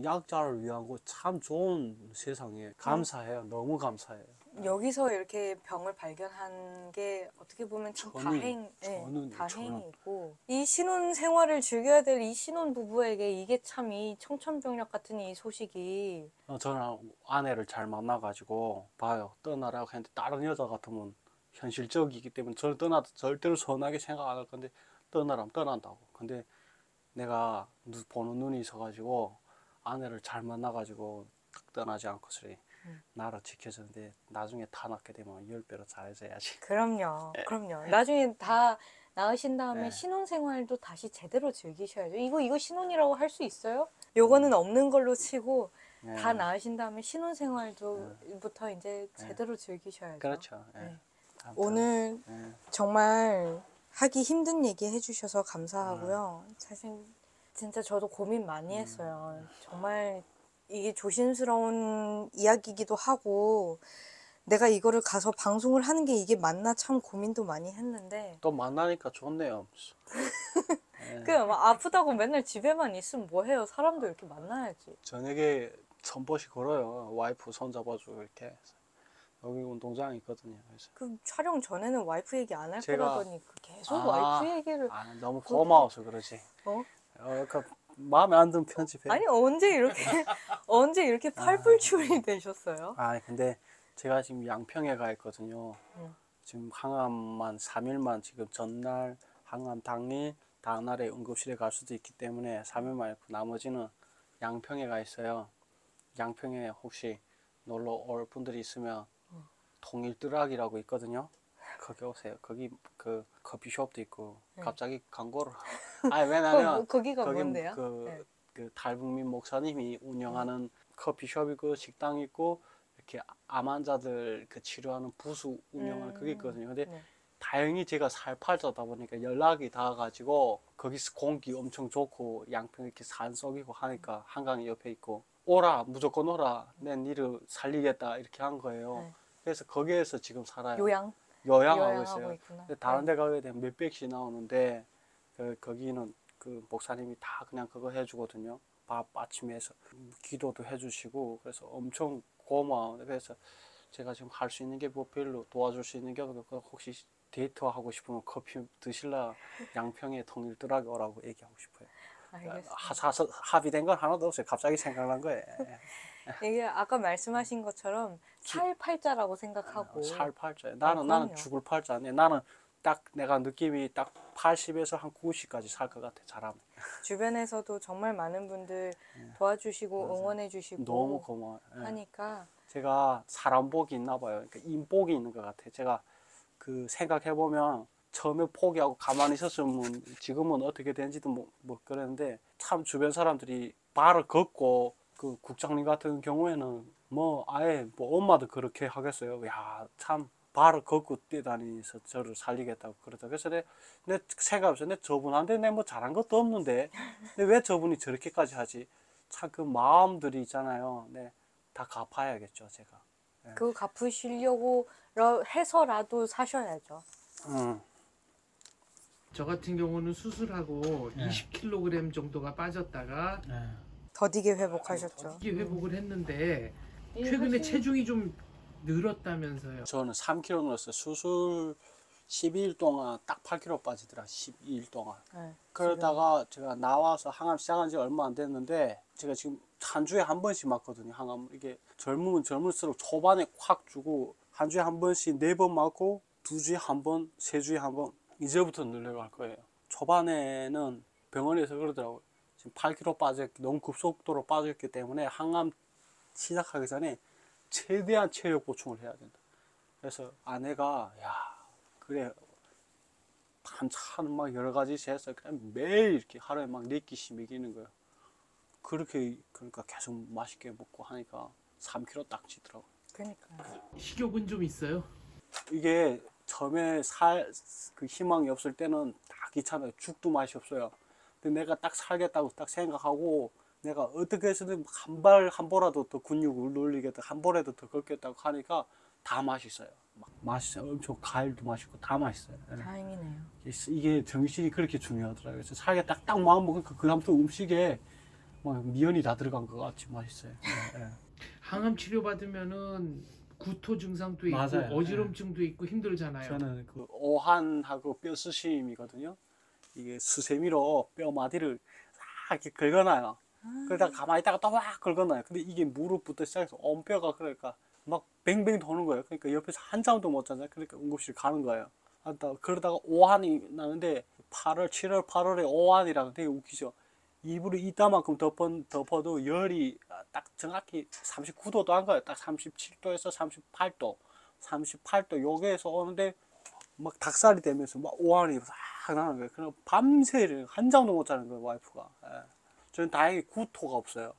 약자를 위한 거 참 좋은 세상이에요. 감사해요. 너무 감사해요. 여기서 이렇게 병을 발견한 게 어떻게 보면 참 다행이고 이 신혼 생활을 즐겨야 될 이 신혼 부부에게 이게 참 이 청천벽력 같은 이 소식이 저는 아내를 잘 만나가지고 봐요. 떠나라고 했는데 다른 여자 같으면 현실적이기 때문에 저를 떠나도 절대로 서운하게 생각 안 할 건데 떠나라면 떠난다고. 근데 내가 보는 눈이 있어가지고 아내를 잘 만나가지고 떠나지 않고 나를 지켜주는데 나중에 다 낳게 되면 10배로 잘해줘야지. 그럼요. 나중에 다 낳으신 다음에 네. 신혼생활도 다시 제대로 즐기셔야죠. 이거 신혼이라고 할 수 있어요? 요거는 없는 걸로 치고 네. 다 낳으신 다음에 신혼생활부터 이제 제대로 즐기셔야죠. 그렇죠. 네. 네. 아무튼, 오늘 네. 정말 하기 힘든 얘기 해주셔서 감사하고요. 사실 진짜 저도 고민 많이 했어요. 정말 이게 조심스러운 이야기이기도 하고 내가 이거를 가서 방송을 하는 게 이게 맞나 참 고민도 많이 했는데 또 만나니까 좋네요. 네. 그 아프다고 맨날 집에만 있으면 뭐해요. 사람도 이렇게 만나야지. 저녁에 선보시 걸어요. 와이프 손잡아주고 이렇게. 여기 운동장이 있거든요. 그래서 그 촬영 전에는 와이프 얘기 안 할 제가- 거라더니 계속 와이프 얘기를 너무 고마워서 그러지. 그 마음에 안 드는 편집해. 아니 언제 이렇게 팔불출이 되셨어요? 근데 제가 지금 양평에 가 있거든요. 지금 항암만 3일만 지금 전날 항암 당일 다음 날에 응급실에 갈 수도 있기 때문에 3일만 있고 나머지는 양평에 가 있어요. 양평에 혹시 놀러 올 분들이 있으면 통일뜨락이라고 있거든요. 거기 오세요. 거기 그 커피숍도 있고 갑자기 광고를 왜냐면 거기가 거기 뭔데요? 그 달북민 목사님이 운영하는 커피숍이고 식당 있고 이렇게 암 환자들 그 치료하는 부스 운영하는 그게 있거든요. 근데 다행히 제가 살팔자다 보니까 연락이 닿아가지고 거기서 공기 엄청 좋고 양평 이렇게 산속이고 하니까 한강이 옆에 있고 오라 무조건 오라 내 니를 살리겠다 이렇게 한 거예요. 그래서 거기에서 지금 살아요. 요양하고 있어요. 있구나. 근데 다른 데 가게 되면 몇백씩 나오는데 거기는 그 목사님이 다 그냥 그거 해주거든요. 밥 아침에서 기도도 해주시고 그래서 엄청 고마워. 그래서 제가 지금 할 수 있는 게 뭐 별로 도와줄 수 있는 게 없고 혹시 데이트 하고 싶으면 커피 드실라 양평에 통일뜨락이 오라고 얘기하고 싶어요. 알겠습니다. 합의된 건 하나도 없어요. 갑자기 생각난 거예요. 이게 아까 말씀하신 것처럼 살팔자라고 생각하고 살팔자예요. 나는 죽을 팔자 아니에요. 나는 딱 내가 느낌이 딱 80에서 한 90까지 살 것 같아. 잘하면. 주변에서도 정말 많은 분들 도와주시고 응원해주시고 너무 고마워요. 하니까 제가 사람 복이 있나 봐요. 그러니까 인복이 있는 것 같아요. 제가 그 생각해 보면 처음에 포기하고 가만히 있었으면 지금은 어떻게 되는지도 뭐 그랬는데, 참 주변 사람들이 발을 걷고, 그 국장님 같은 경우에는 뭐 아예 뭐 엄마도 그렇게 하겠어요. 야, 참 발을 걷고 뛰다니면서 저를 살리겠다고 그러다. 그래서 내 생각해서 내 저분한테 내 뭐 잘한 것도 없는데 근데 왜 저분이 저렇게까지 하지? 참 그 마음들이 있잖아요. 네, 다 갚아야겠죠, 제가. 그거 갚으시려고 해서라도 사셔야죠. 저 같은 경우는 수술하고 20kg 정도가 빠졌다가 더디게 회복하셨죠. 이게 회복을 했는데 최근에 체중이 좀 늘었다면서요. 저는 3kg 늘었어요. 수술 12일 동안 딱 8kg 빠지더라. 12일 동안. 네, 그러다가 제가 나와서 항암 시작한 지 얼마 안 됐는데, 제가 지금 한 주에 한 번씩 맞거든요, 항암. 이게 젊으면 젊을수록 초반에 확 주고, 한 주에 한 번씩 4번 맞고, 2주에 한 번, 3주에 한 번, 이제부터 늘려갈 거예요. 초반에는 병원에서 그러더라고요. 지금 8kg 너무 급속도로 빠졌기 때문에 항암 시작하기 전에 최대한 체력 보충을 해야 된다. 그래서 아내가, 야, 그래, 반찬 막 여러 가지 해서 그냥 매일 이렇게 하루에 막 4끼씩 먹이는 거예요. 그렇게, 그러니까 계속 맛있게 먹고 하니까 3kg 딱 찌더라고요. 그러니까요. 식욕은 좀 있어요. 이게 처음에 그 희망이 없을 때는 다 귀찮아요. 죽도 맛이 없어요. 근데 내가 딱 살겠다고 딱 생각하고, 내가 어떻게 해서든 한 보라도 더 근육을 늘리겠다, 한 보라도 더 걷겠다고 하니까 다 맛있어요. 막 맛있어요. 엄청 과일도 맛있고 다 맛있어요. 다행이네요. 이게 정신이 그렇게 중요하더라고요. 그래서 살게 딱 마음 먹으니까 그 다음부터 음식에 막 미연이 다 들어간 것 같이 맛있어요. 예. 항암 치료 받으면은 구토 증상도 있고 맞아요. 어지럼증도 있고 힘들잖아요. 저는 그 오한하고 뼈 수심이거든요. 이게 수세미로 뼈 마디를 싹 이렇게 긁어놔요. 그러다가 가만히 있다가 또 막 긁어놔요. 근데 이게 무릎부터 시작해서 온뼈가 그러니까 막 뱅뱅 도는 거예요. 그러니까 옆에서 한 잠도 못 자잖아요. 그러니까 응급실 가는 거예요. 그러다가 오한이 나는데 7월 8월에 오한이라고 되게 웃기죠. 이불을 이따만큼 덮어도 열이 딱 정확히 39도도 안 가요. 딱 37도에서 38도. 38도 여기에서 오는데 막 닭살이 되면서 막 오한이 싹 나는 거예요. 그럼 밤새 한 잠도 못 자는 거예요, 와이프가. 예. 저는 다행히 구토가 없어요.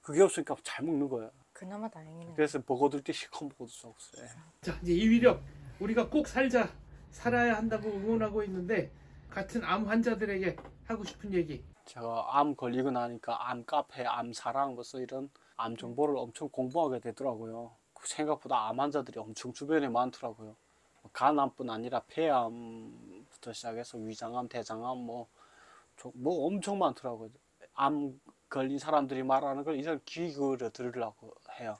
그게 없으니까 잘 먹는 거예요. 그나마 다행이네요. 그래서 먹어둘 때 실컷 먹어둘 수 없어요. 자, 이제 이위력 우리가 꼭 살아야 한다고 응원하고 있는데 같은 암 환자들에게 하고 싶은 얘기. 제가 암 걸리고 나니까 암 카페, 암 사랑 벌써 이런 암 정보를 엄청 공부하게 되더라고요. 생각보다 암 환자들이 엄청 주변에 많더라고요. 간암뿐 아니라 폐암부터 시작해서 위장암, 대장암 뭐 엄청 많더라고요. 암 걸린 사람들이 말하는 걸 이전 귀 기울여 들으려고 해요.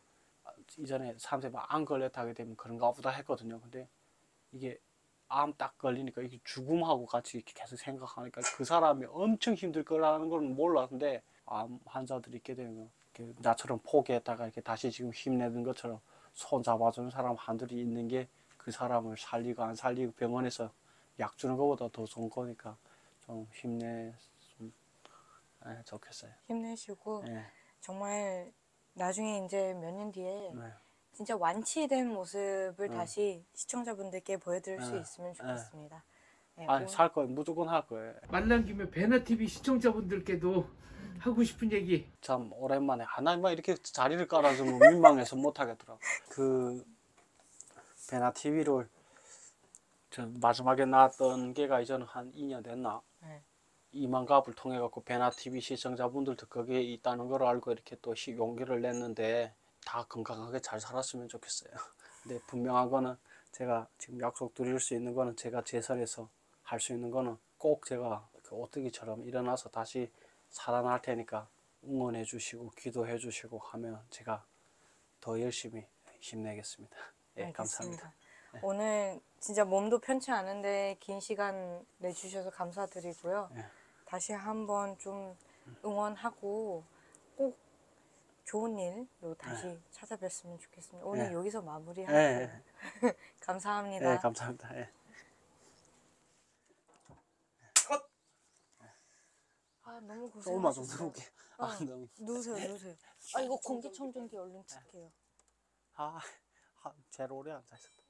이전에 사람들이 막 암 걸렸다 하게 되면 그런가 보다 했거든요. 근데 이게 암 딱 걸리니까 이게 죽음하고 같이 이렇게 계속 생각하니까 그 사람이 엄청 힘들 거라는 건 몰랐는데, 암 환자들이 있게 되면 이렇게 나처럼 포기했다가 이렇게 다시 지금 힘내는 것처럼 손 잡아주는 사람 한둘이 있는 게 그 사람을 살리고 안 살리고 병원에서 약 주는 것보다 더 좋은 거니까 좀 힘냈으면 좋겠어요. 힘내시고 네. 정말 나중에 이제 몇 년 뒤에 네. 진짜 완치된 모습을 네. 다시 시청자분들께 보여드릴 수 네. 있으면 좋겠습니다. 네, 아니, 살 거예요. 무조건 할 거예요. 만난 김에 베나TV 시청자분들께도 하고 싶은 얘기. 참 오랜만에 하나만 이렇게 자리를 깔아주면 민망해서 못 하겠더라고. 그 베나TV를 저 마지막에 나왔던 게가 이제는 한 2년 됐나? 네. 이만갑을 통해 갖고 베나TV 시청자분들도 거기에 있다는 걸 알고 이렇게 또 용기를 냈는데 다 건강하게 잘 살았으면 좋겠어요. 근데 분명한 거는 제가 지금 약속 드릴 수 있는 거는 제가 제 선에서 할 수 있는 거는 꼭 제가 그 오뚜기처럼 일어나서 다시 살아날 테니까 응원해 주시고 기도해 주시고 하면 제가 더 열심히 힘내겠습니다. 예, 감사합니다. 오늘 진짜 몸도 편치 않은데 긴 시간 내주셔서 감사드리고요. 예. 다시 한번 좀 응원하고 꼭 좋은 일로 다시 찾아뵀으면 좋겠습니다. 오늘 예. 여기서 마무리할게요. 예. 감사합니다. 예, 감사합니다. 예. 아, 너무 조금만 좀 고생하셨어요. 누울게. 아, 너무. 누우세요. 아, 이거 공기청정기 얼른 틀게요. 제일 오래 앉아 있었다.